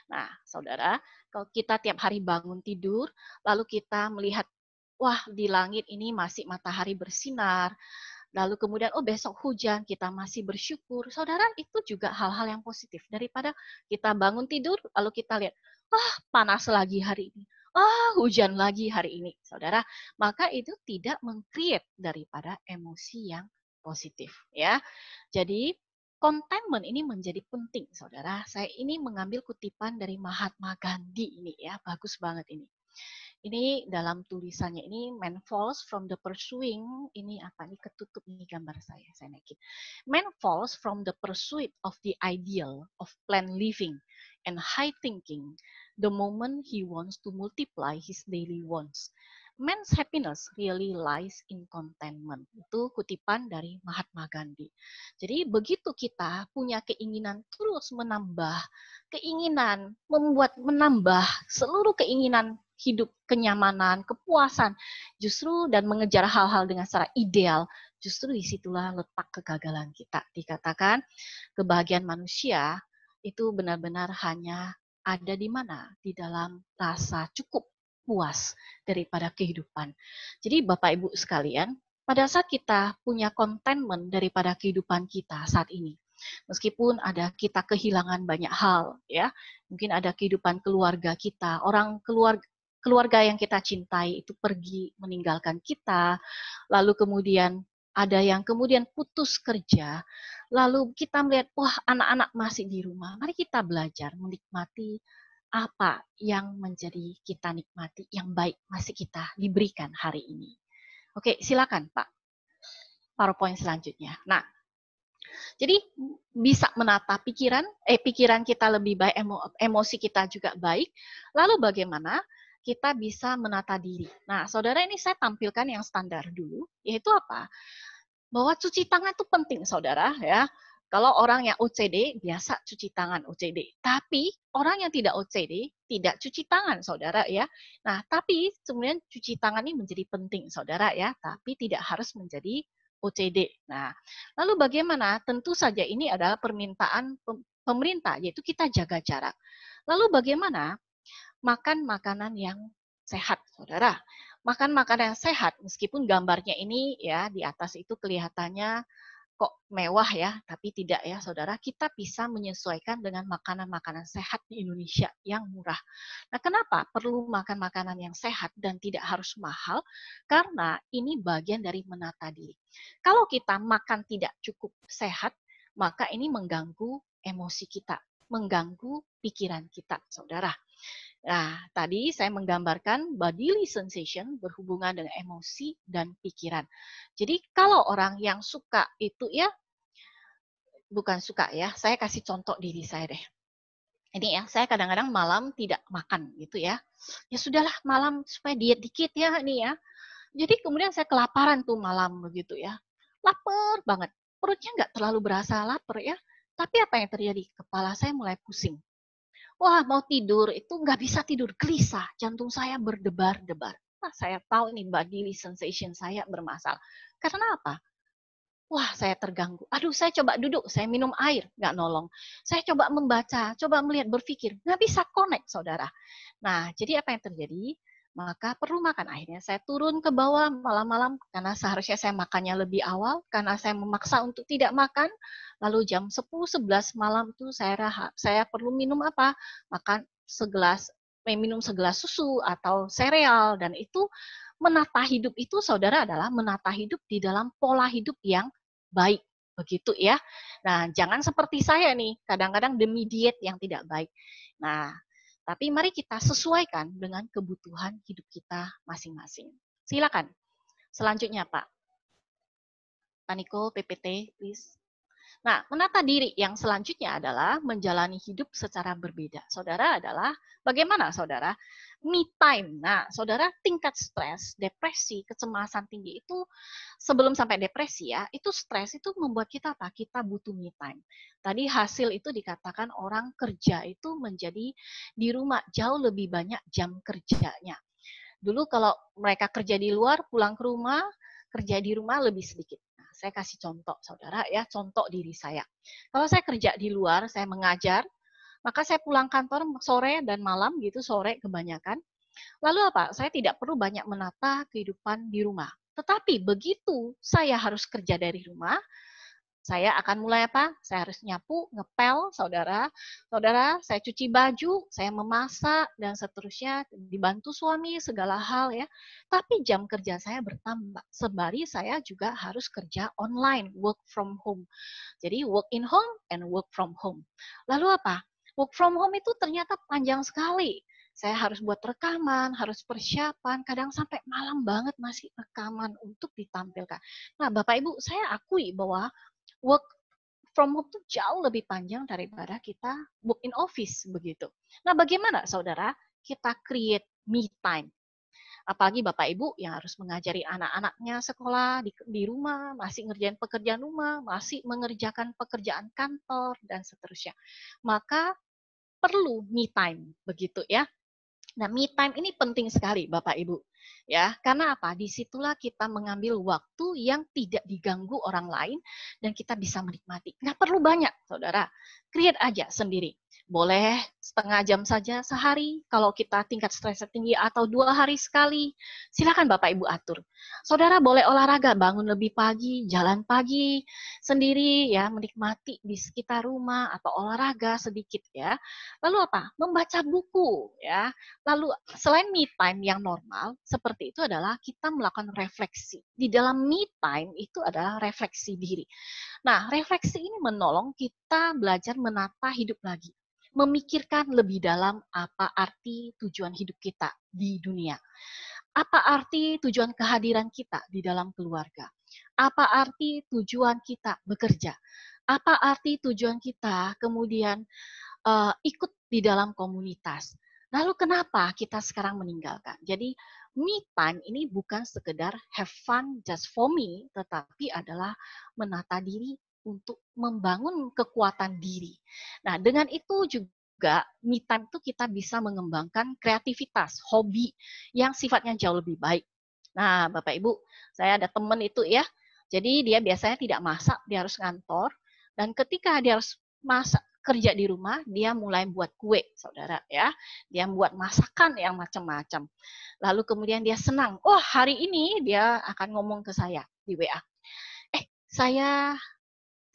Nah, saudara, kalau kita tiap hari bangun tidur, lalu kita melihat, wah di langit ini masih matahari bersinar, Lalu kemudian, oh besok hujan, kita masih bersyukur. Saudara, itu juga hal-hal yang positif. Daripada kita bangun tidur, lalu kita lihat, panas lagi hari ini. Hujan lagi hari ini. Saudara, maka itu tidak meng-create daripada emosi yang positif. Ya. Jadi, contentment ini menjadi penting, saudara. Saya ini mengambil kutipan dari Mahatma Gandhi ini ya, bagus banget ini. Ini dalam tulisannya ini, man falls from the pursuing, ini apa nih, ketutup nih gambar saya naikin. Man falls from the pursuit of the ideal of planned living and high thinking the moment he wants to multiply his daily wants. Man's happiness really lies in contentment. Itu kutipan dari Mahatma Gandhi. Jadi begitu kita punya keinginan terus menambah seluruh keinginan hidup, kenyamanan, kepuasan, justru dan mengejar hal-hal dengan secara ideal, justru disitulah letak kegagalan kita. Dikatakan kebahagiaan manusia itu benar-benar hanya ada di mana? Di dalam rasa cukup puas daripada kehidupan. Jadi Bapak Ibu sekalian, pada saat kita punya contentment daripada kehidupan kita saat ini, meskipun ada kita kehilangan banyak hal, ya, mungkin ada kehidupan keluarga kita, orang keluarga yang kita cintai itu pergi meninggalkan kita, lalu kemudian ada yang kemudian putus kerja, lalu kita melihat, wah anak-anak masih di rumah, mari kita belajar menikmati apa yang menjadi kita nikmati, yang baik masih kita diberikan hari ini. Oke, silakan Pak. PowerPoint selanjutnya. Nah, jadi bisa menata pikiran kita lebih baik, emosi kita juga baik. Lalu bagaimana kita bisa menata diri? Nah, saudara, ini saya tampilkan yang standar dulu, yaitu apa? Bahwa cuci tangan itu penting, saudara, ya. Kalau orang yang OCD, biasa cuci tangan OCD. Tapi orang yang tidak OCD, tidak cuci tangan, saudara, ya. Nah, tapi sebenarnya cuci tangan ini menjadi penting, saudara, ya. Tapi tidak harus menjadi OCD. Nah, lalu bagaimana? Tentu saja ini adalah permintaan pemerintah, yaitu kita jaga jarak. Lalu bagaimana? Makan makanan yang sehat, saudara. Makan makanan yang sehat, meskipun gambarnya ini ya di atas itu kelihatannya kok mewah ya, tapi tidak ya saudara, kita bisa menyesuaikan dengan makanan-makanan sehat di Indonesia yang murah. Nah, kenapa perlu makan makanan yang sehat dan tidak harus mahal? Karena ini bagian dari menata diri. Kalau kita makan tidak cukup sehat, maka ini mengganggu emosi kita, mengganggu pikiran kita, saudara. Nah, tadi saya menggambarkan bodily sensation berhubungan dengan emosi dan pikiran. Jadi kalau orang yang suka itu ya, bukan suka ya, saya kasih contoh diri saya deh. Ini ya, saya kadang-kadang malam tidak makan gitu ya. Ya sudahlah malam supaya diet dikit ya ini ya. Jadi kemudian saya kelaparan tuh malam begitu ya. Lapar banget. Perutnya nggak terlalu berasa lapar ya. Tapi apa yang terjadi? Kepala saya mulai pusing. Wah, mau tidur itu nggak bisa tidur, gelisah, jantung saya berdebar-debar. Nah, saya tahu nih bodily sensation saya bermasalah. Karena apa? Wah, saya terganggu. Aduh, saya coba duduk, saya minum air, nggak nolong. Saya coba membaca, coba melihat, berpikir, nggak bisa connect, saudara. Nah, jadi apa yang terjadi? Maka perlu makan. Akhirnya saya turun ke bawah malam-malam, karena seharusnya saya makannya lebih awal, karena saya memaksa untuk tidak makan. Lalu jam 10-11 malam itu saya perlu minum apa? Minum segelas susu atau sereal, dan itu menata hidup itu, saudara, adalah menata hidup di dalam pola hidup yang baik, begitu ya. Nah, jangan seperti saya nih, kadang-kadang demi diet yang tidak baik. Nah, tapi mari kita sesuaikan dengan kebutuhan hidup kita masing-masing. Silakan. Selanjutnya, Pak. Pak Niko, PPT, please. Nah, menata diri yang selanjutnya adalah menjalani hidup secara berbeda. Saudara, adalah bagaimana saudara? Me time. Nah, saudara, tingkat stres, depresi, kecemasan tinggi itu sebelum sampai depresi ya, itu stres itu membuat kita apa? Kita butuh me time. Tadi hasil itu dikatakan orang kerja itu menjadi di rumah jauh lebih banyak jam kerjanya. Dulu kalau mereka kerja di luar, pulang ke rumah, kerja di rumah lebih sedikit. Saya kasih contoh, saudara ya, contoh diri saya. Kalau saya kerja di luar, saya mengajar, maka saya pulang kantor sore dan malam gitu, sore kebanyakan. Lalu apa? Saya tidak perlu banyak menata kehidupan di rumah. Tetapi begitu saya harus kerja dari rumah, saya akan mulai apa? Saya harus nyapu, ngepel, saudara. Saudara, saya cuci baju, saya memasak, dan seterusnya. Dibantu suami, segala hal ya. Tapi jam kerja saya bertambah. Sembari saya juga harus kerja online, work from home. Jadi work in home and work from home. Lalu apa? Work from home itu ternyata panjang sekali. Saya harus buat rekaman, harus persiapan, kadang sampai malam banget masih rekaman untuk ditampilkan. Nah, Bapak Ibu, saya akui bahwa work from home itu jauh lebih panjang daripada kita work in office begitu. Nah, bagaimana saudara kita create me time? Apalagi Bapak Ibu yang harus mengajari anak-anaknya sekolah di rumah, masih ngerjain pekerjaan rumah, masih mengerjakan pekerjaan kantor dan seterusnya. Maka perlu me time begitu ya. Nah, me time ini penting sekali Bapak Ibu. Ya, karena apa? Disitulah kita mengambil waktu yang tidak diganggu orang lain dan kita bisa menikmati. Nggak perlu banyak, saudara. Create aja sendiri. Boleh setengah jam saja sehari, kalau kita tingkat stresnya tinggi, atau 2 hari sekali. Silakan Bapak Ibu atur. Saudara boleh olahraga, bangun lebih pagi, jalan pagi sendiri, ya, menikmati di sekitar rumah, atau olahraga sedikit ya. Lalu apa? Membaca buku, ya. Lalu selain me time yang normal, seperti itu adalah kita melakukan refleksi. Di dalam me time itu adalah refleksi diri. Nah, refleksi ini menolong kita belajar menata hidup lagi. Memikirkan lebih dalam apa arti tujuan hidup kita di dunia. Apa arti tujuan kehadiran kita di dalam keluarga? Apa arti tujuan kita bekerja? Apa arti tujuan kita kemudian ikut di dalam komunitas? Lalu kenapa kita sekarang meninggalkan? Jadi me time ini bukan sekedar have fun just for me, tetapi adalah menata diri untuk membangun kekuatan diri. Nah, dengan itu juga me time itu kita bisa mengembangkan kreativitas, hobi yang sifatnya jauh lebih baik. Nah, Bapak Ibu, saya ada teman itu ya. Jadi dia biasanya tidak masak, dia harus ngantor. Dan ketika dia harus masak, kerja di rumah, dia mulai buat kue, saudara ya. Dia buat masakan yang macam-macam. Lalu kemudian dia senang. Oh, hari ini dia akan ngomong ke saya di WA.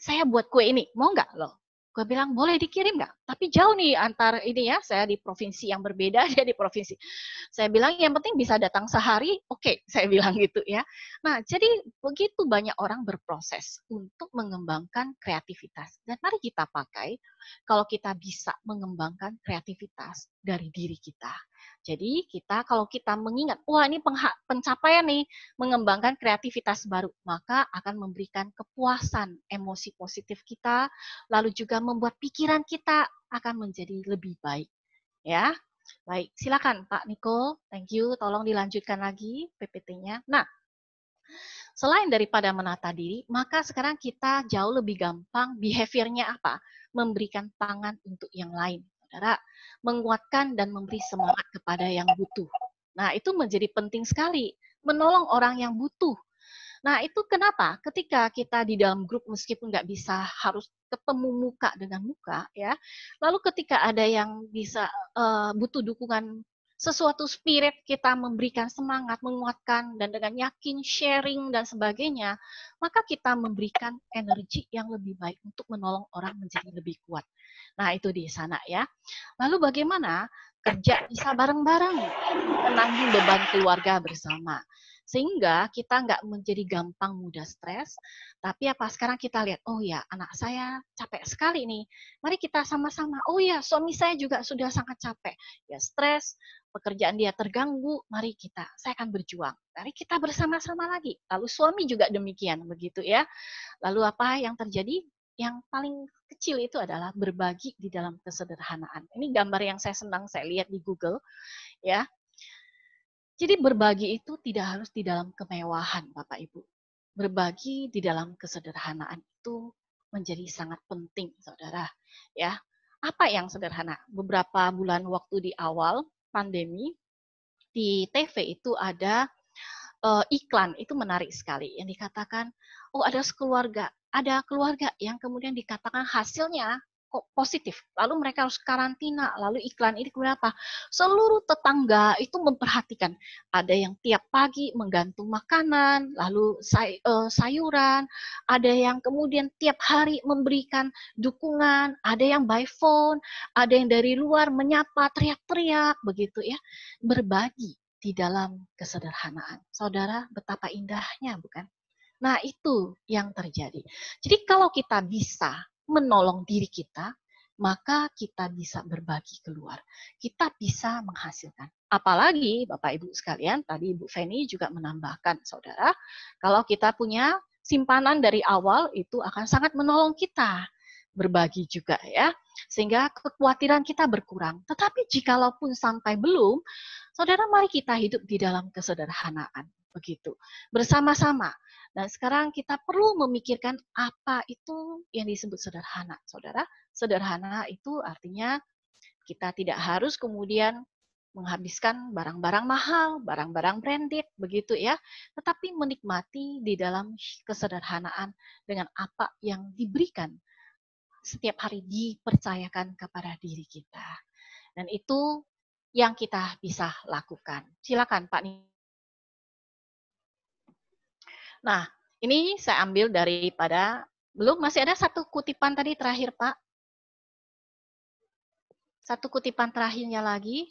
Saya buat kue ini, mau nggak loh? Gue bilang, boleh dikirim nggak? Tapi jauh nih antar ini ya, saya di provinsi yang berbeda, dia di provinsi. Saya bilang, yang penting bisa datang sehari, oke, saya bilang gitu ya. Nah, jadi begitu banyak orang berproses untuk mengembangkan kreativitas. Dan mari kita pakai kalau kita bisa mengembangkan kreativitas dari diri kita. Jadi kalau kita mengingat, wah ini pencapaian nih, mengembangkan kreativitas baru, maka akan memberikan kepuasan emosi positif kita, lalu juga membuat pikiran kita akan menjadi lebih baik. Ya, baik. Silakan Pak Niko, thank you. Tolong dilanjutkan lagi PPT-nya. Nah, selain daripada menata diri, maka sekarang kita jauh lebih gampang behavior-nya apa? Memberikan tangan untuk yang lain. Saudara, menguatkan dan memberi semangat kepada yang butuh. Nah, itu menjadi penting sekali. Menolong orang yang butuh. Nah, itu kenapa? Ketika kita di dalam grup meskipun nggak bisa harus ketemu muka dengan muka, ya. Lalu ketika ada yang bisa butuh dukungan sesuatu spirit, kita memberikan semangat, menguatkan, dan dengan yakin, sharing, dan sebagainya, maka kita memberikan energi yang lebih baik untuk menolong orang menjadi lebih kuat. Nah, itu di sana ya. Lalu bagaimana kerja bisa bareng-bareng, menanggung beban keluarga bersama. Sehingga kita nggak menjadi gampang mudah stres, tapi apa sekarang kita lihat, oh ya anak saya capek sekali nih, mari kita sama-sama, oh ya suami saya juga sudah sangat capek, ya stres, pekerjaan dia terganggu, mari saya akan berjuang, mari kita bersama-sama lagi, lalu suami juga demikian, begitu ya. Lalu apa yang terjadi? Yang paling kecil itu adalah berbagi di dalam kesederhanaan. Ini gambar yang saya senang saya lihat di Google, ya. Jadi berbagi itu tidak harus di dalam kemewahan, Bapak Ibu. Berbagi di dalam kesederhanaan itu menjadi sangat penting, Saudara. Ya, apa yang sederhana? Beberapa bulan waktu di awal pandemi di TV itu ada iklan, itu menarik sekali yang dikatakan, oh ada keluarga yang kemudian dikatakan hasilnya kok positif, lalu mereka harus karantina, lalu iklan ini berapa? Seluruh tetangga itu memperhatikan. Ada yang tiap pagi menggantung makanan, lalu sayuran, ada yang kemudian tiap hari memberikan dukungan, ada yang by phone, ada yang dari luar menyapa, teriak-teriak, begitu ya. Berbagi di dalam kesederhanaan. Saudara, betapa indahnya, bukan? Nah, itu yang terjadi. Jadi kalau kita bisa menolong diri kita, maka kita bisa berbagi keluar. Kita bisa menghasilkan. Apalagi Bapak Ibu sekalian, tadi Ibu Feni juga menambahkan, saudara, kalau kita punya simpanan dari awal, itu akan sangat menolong kita berbagi juga ya, sehingga kekhawatiran kita berkurang. Tetapi jikalaupun sampai belum, saudara, mari kita hidup di dalam kesederhanaan, begitu, bersama-sama. Dan sekarang kita perlu memikirkan apa itu yang disebut sederhana, saudara. Sederhana itu artinya kita tidak harus kemudian menghabiskan barang-barang mahal, barang-barang branded, begitu ya. Tetapi menikmati di dalam kesederhanaan dengan apa yang diberikan setiap hari, dipercayakan kepada diri kita. Dan itu yang kita bisa lakukan. Silakan Pak Niko. Nah, ini saya ambil daripada, belum, masih ada satu kutipan tadi terakhir, Pak. Satu kutipan terakhirnya lagi.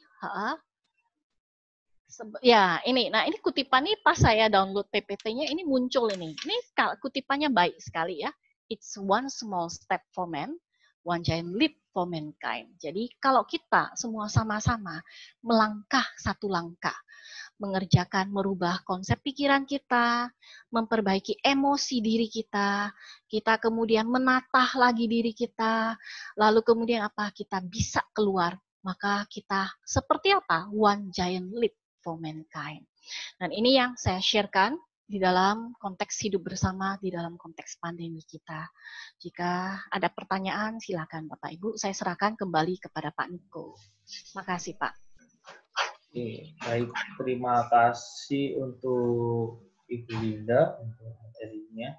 Ya, ini. Nah, ini kutipan ini pas saya download PPT-nya, ini muncul ini. Ini kutipannya baik sekali ya. It's one small step for man, one giant leap for mankind. Jadi, kalau kita semua sama-sama melangkah satu langkah, mengerjakan, merubah konsep pikiran kita, memperbaiki emosi diri kita kemudian menatah lagi diri kita, lalu kemudian apa? Kita bisa keluar, maka kita seperti apa? One giant leap for mankind. Dan ini yang saya sharekan di dalam konteks hidup bersama, di dalam konteks pandemi kita. Jika ada pertanyaan, silakan Bapak Ibu, saya serahkan kembali kepada Pak Niko. Makasih Pak. Oke, baik, terima kasih untuk Ibu Linda untuk materinya.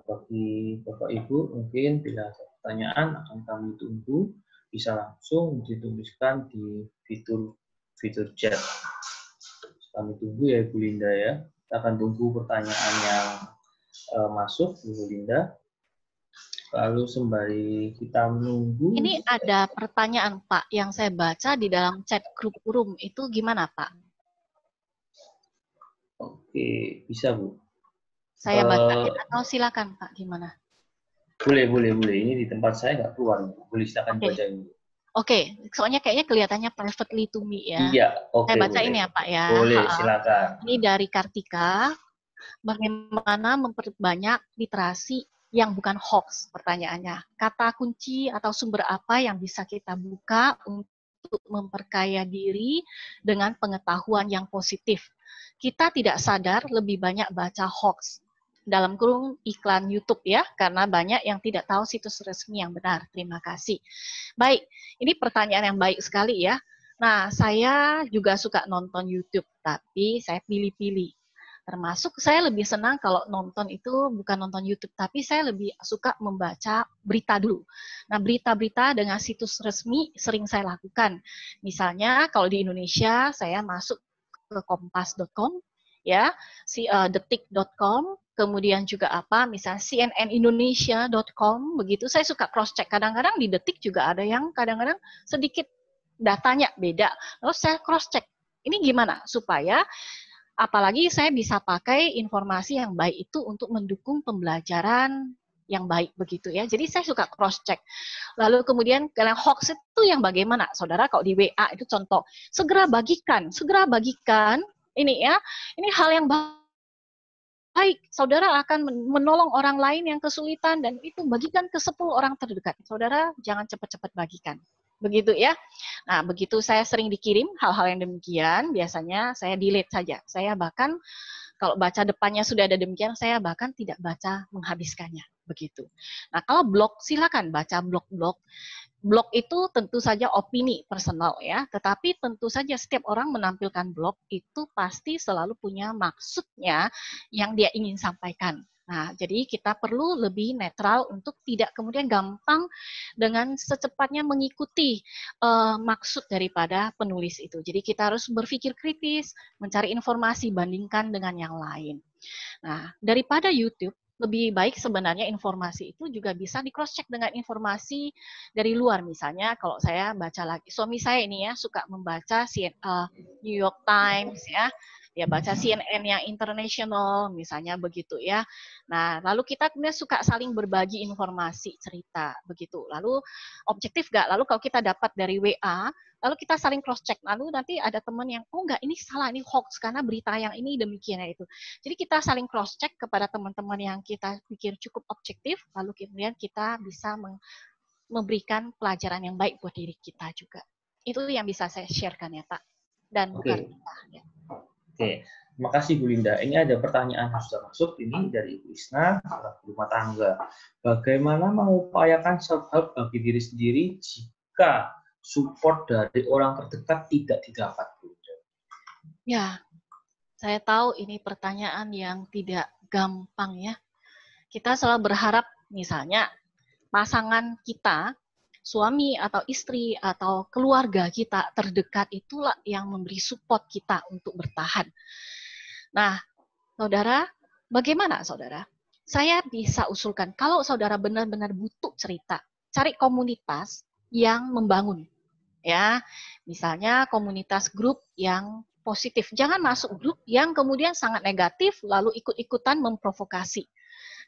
Bagi Bapak Ibu, mungkin bila ada pertanyaan akan kami tunggu, bisa langsung dituliskan di fitur chat. Kami tunggu ya Ibu Linda ya. Kita akan tunggu pertanyaan yang masuk Ibu Linda. Lalu sembari kita menunggu. Ini ada pertanyaan Pak yang saya baca di dalam chat grup room, itu gimana Pak? Oke, bisa Bu. Saya bacain atau silakan Pak, gimana? Boleh. Ini di tempat saya nggak keluar. Boleh silakan bacain. Oke, soalnya kayaknya kelihatannya privately to me ya. Iya, oke. Saya baca ini ya Pak ya. Boleh, silakan. Ini dari Kartika. Bagaimana memperbanyak literasi yang bukan hoax, pertanyaannya. Kata kunci atau sumber apa yang bisa kita buka untuk memperkaya diri dengan pengetahuan yang positif. Kita tidak sadar lebih banyak baca hoax, dalam kurung iklan YouTube ya, karena banyak yang tidak tahu situs resmi yang benar. Terima kasih. Baik, ini pertanyaan yang baik sekali ya. Nah, saya juga suka nonton YouTube, tapi saya pilih-pilih. Termasuk saya lebih senang kalau nonton itu bukan nonton YouTube, tapi saya lebih suka membaca berita dulu. Nah, berita-berita dengan situs resmi sering saya lakukan. Misalnya kalau di Indonesia, saya masuk ke kompas.com, ya, detik.com, kemudian juga apa, misalnya cnnindonesia.com, begitu. Saya suka cross-check. Kadang-kadang di Detik juga ada yang kadang-kadang sedikit datanya beda. Lalu saya cross-check. Ini gimana? Supaya apalagi saya bisa pakai informasi yang baik itu untuk mendukung pembelajaran yang baik begitu ya. Jadi saya suka cross check. Lalu kemudian kalau hoax itu yang bagaimana? Saudara kalau di WA itu contoh, segera bagikan ini ya. Ini hal yang baik. Saudara akan menolong orang lain yang kesulitan dan itu bagikan ke 10 orang terdekat. Saudara jangan cepat-cepat bagikan. Begitu ya. Nah, begitu saya sering dikirim hal-hal yang demikian, biasanya saya delete saja. Saya bahkan kalau baca depannya sudah ada demikian, saya bahkan tidak baca menghabiskannya. Begitu. Nah, kalau blog, silakan baca blog-blog. Blog itu tentu saja opini personal ya, tetapi tentu saja setiap orang menampilkan blog itu pasti selalu punya maksudnya yang dia ingin sampaikan. Nah, jadi kita perlu lebih netral untuk tidak kemudian gampang dengan secepatnya mengikuti maksud daripada penulis itu. Jadi kita harus berpikir kritis, mencari informasi, bandingkan dengan yang lain. Nah, daripada YouTube, lebih baik sebenarnya informasi itu juga bisa di cross check dengan informasi dari luar. Misalnya kalau saya baca lagi, suami saya ini ya suka membaca New York Times ya, dia baca CNN yang international misalnya begitu ya. Nah, lalu kita kemudian suka saling berbagi informasi, cerita begitu. Lalu objektif nggak? Lalu kalau kita dapat dari WA, lalu kita saling cross check. Lalu nanti ada teman yang oh enggak ini salah, ini hoax karena berita yang ini demikian ya itu. Jadi kita saling cross check kepada teman-teman yang kita pikir cukup objektif, lalu kemudian kita bisa memberikan pelajaran yang baik buat diri kita juga. Itu yang bisa saya sharekan ya Pak. Dan Bu Kartika. Ya. Oke, terima kasih Bu Linda. Ini ada pertanyaan yang sudah masuk, ini dari Ibu Isna, rumah tangga. Bagaimana mengupayakan self-help bagi diri sendiri jika support dari orang terdekat tidak didapat, Bu Linda? Ya, saya tahu ini pertanyaan yang tidak gampang ya. Kita selalu berharap misalnya pasangan kita, suami atau istri atau keluarga kita terdekat itulah yang memberi support kita untuk bertahan. Nah, saudara, bagaimana saudara? Saya bisa usulkan, kalau saudara benar-benar butuh cerita, cari komunitas yang membangun. Ya, misalnya komunitas grup yang positif. Jangan masuk grup yang kemudian sangat negatif, lalu ikut-ikutan memprovokasi.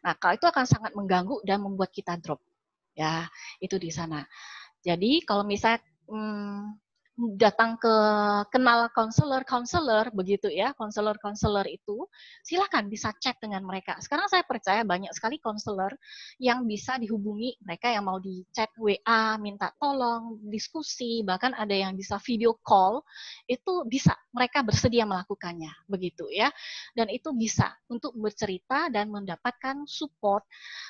Nah, kalau itu akan sangat mengganggu dan membuat kita drop. Ya, itu di sana. Jadi kalau misalnya datang ke kenal konselor begitu ya, konselor itu silakan bisa chat dengan mereka. Sekarang saya percaya banyak sekali konselor yang bisa dihubungi, mereka yang mau di chat WA, minta tolong, diskusi, bahkan ada yang bisa video call, itu bisa, mereka bersedia melakukannya, begitu ya. Dan itu bisa untuk bercerita dan mendapatkan support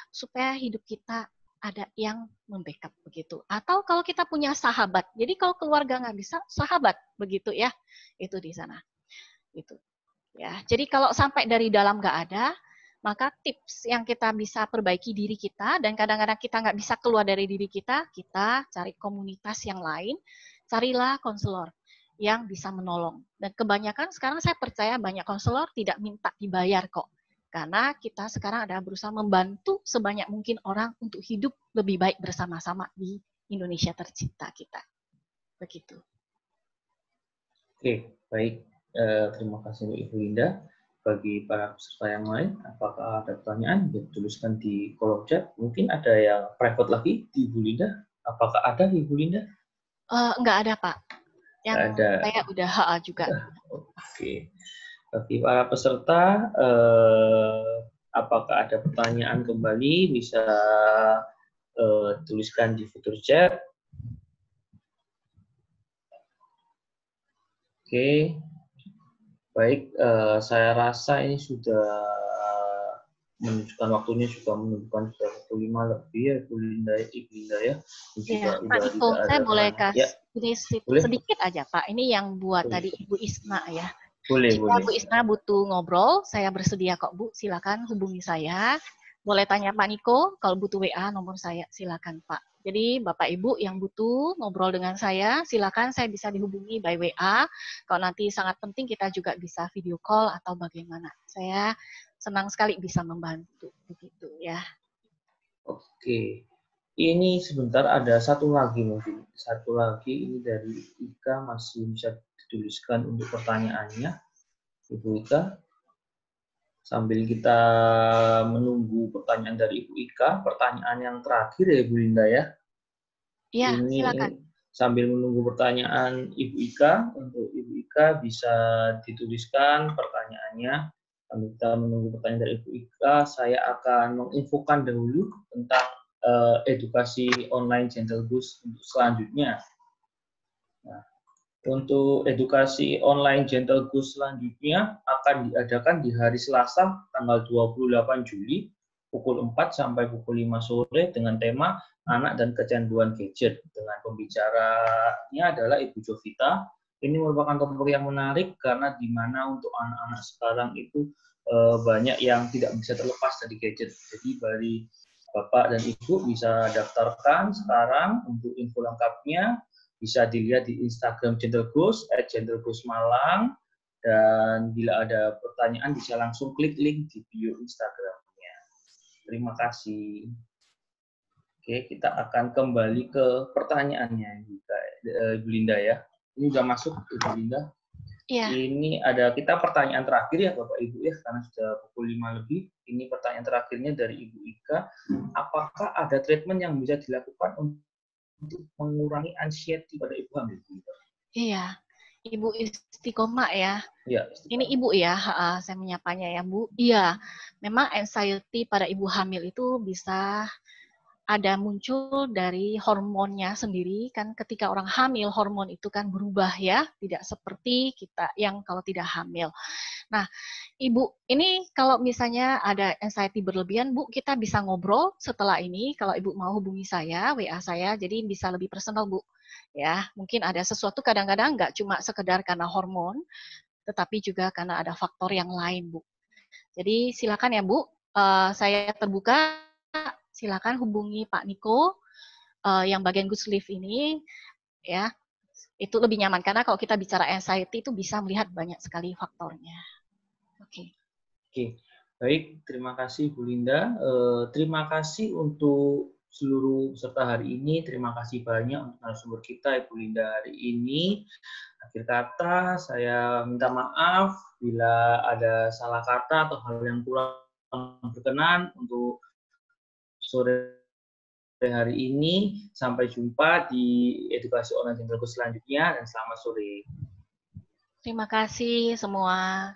supaya hidup kita ada yang membackup begitu. Atau kalau kita punya sahabat, jadi kalau keluarga nggak bisa, sahabat begitu ya, itu di sana. Itu ya. Jadi kalau sampai dari dalam nggak ada, maka tips yang kita bisa perbaiki diri kita, dan kadang-kadang kita nggak bisa keluar dari diri kita cari komunitas yang lain, carilah konselor yang bisa menolong. Dan kebanyakan sekarang saya percaya banyak konselor tidak minta dibayar kok. Karena kita sekarang ada berusaha membantu sebanyak mungkin orang untuk hidup lebih baik bersama-sama di Indonesia tercinta kita. Begitu. Oke, baik. Terima kasih Ibu Linda. Bagi para peserta yang lain, apakah ada pertanyaan? Tuliskan di kolom chat. Mungkin ada yang private lagi di Ibu Linda. Apakah ada Ibu Linda? Enggak ada Pak. Yang ada. saya udah HA juga. Oke. Bagi para peserta, apakah ada pertanyaan kembali? Bisa tuliskan di fitur chat. Oke, baik. Saya rasa ini sudah menunjukkan waktunya, sudah menunjukkan sudah pukul 5 lebih ya, Ibu Linda ya. Iya, Pak Niko, saya boleh kasih sedikit aja Pak. Ini yang buat tadi Ibu Isna ya. Jika Bu Isna butuh ngobrol, saya bersedia kok Bu. Silakan hubungi saya. Boleh tanya Pak Niko, kalau butuh WA nomor saya silakan Pak. Jadi Bapak Ibu yang butuh ngobrol dengan saya, silakan saya bisa dihubungi by WA. Kalau nanti sangat penting kita juga bisa video call atau bagaimana. Saya senang sekali bisa membantu begitu ya. Oke. Ini sebentar ada satu lagi mungkin. Satu lagi ini dari Ika, masih bisa dituliskan untuk pertanyaannya. Ibu Ika. Sambil kita menunggu pertanyaan dari Ibu Ika, pertanyaan yang terakhir ya Ibu Linda ya. Iya, ini silakan. Sambil menunggu pertanyaan Ibu Ika, untuk Ibu Ika bisa dituliskan pertanyaannya. Sambil kita menunggu pertanyaan dari Ibu Ika, saya akan menginfokan dahulu tentang edukasi online Gentle Goose untuk selanjutnya. Nah, untuk edukasi online Gentle Goose selanjutnya akan diadakan di hari Selasa tanggal 28 Juli pukul 4 sampai pukul 5 sore dengan tema anak dan kecanduan gadget. Dengan pembicaranya adalah Ibu Jovita. Ini merupakan topik yang menarik karena di mana untuk anak-anak sekarang itu banyak yang tidak bisa terlepas dari gadget. Jadi dari Bapak dan Ibu bisa daftarkan sekarang untuk info lengkapnya. Bisa dilihat di Instagram Gentle Ghost, @gentleghost_malang. Dan bila ada pertanyaan bisa langsung klik link di bio Instagramnya. Terima kasih. Oke, kita akan kembali ke pertanyaannya, Ibu Linda ya. Ini sudah masuk, Ibu Linda. Iya. Ini ada kita pertanyaan terakhir ya Bapak Ibu ya, karena sudah pukul 5 lebih. Ini pertanyaan terakhirnya dari Ibu Ika. Apakah ada treatment yang bisa dilakukan untuk mengurangi anxiety pada ibu hamil? Iya, Ibu Istiqomah ya. Ya, Ini Ibu ya, saya menyapanya ya Bu. Iya, memang anxiety pada ibu hamil itu bisa ada muncul dari hormonnya sendiri, kan ketika orang hamil hormon itu kan berubah ya, tidak seperti kita yang kalau tidak hamil. Nah, Ibu, ini kalau misalnya ada anxiety berlebihan, Bu, kita bisa ngobrol setelah ini. Kalau Ibu mau hubungi saya, WA saya, jadi bisa lebih personal, Bu. Ya, mungkin ada sesuatu kadang-kadang nggak cuma sekedar karena hormon, tetapi juga karena ada faktor yang lain, Bu. Jadi silakan ya, Bu. Saya terbuka. Silakan hubungi Pak Niko yang bagian Good Sleep ini, ya. Itu lebih nyaman karena kalau kita bicara anxiety itu bisa melihat banyak sekali faktornya. Oke. Oke, baik. Terima kasih Bu Linda. Terima kasih untuk seluruh peserta hari ini. Terima kasih banyak untuk narasumber kita, Ibu Linda hari ini. Akhir kata, saya minta maaf bila ada salah kata atau hal yang kurang berkenan untuk sore hari ini. Sampai jumpa di edukasi online Gentle Ghost selanjutnya dan selamat sore. Terima kasih semua.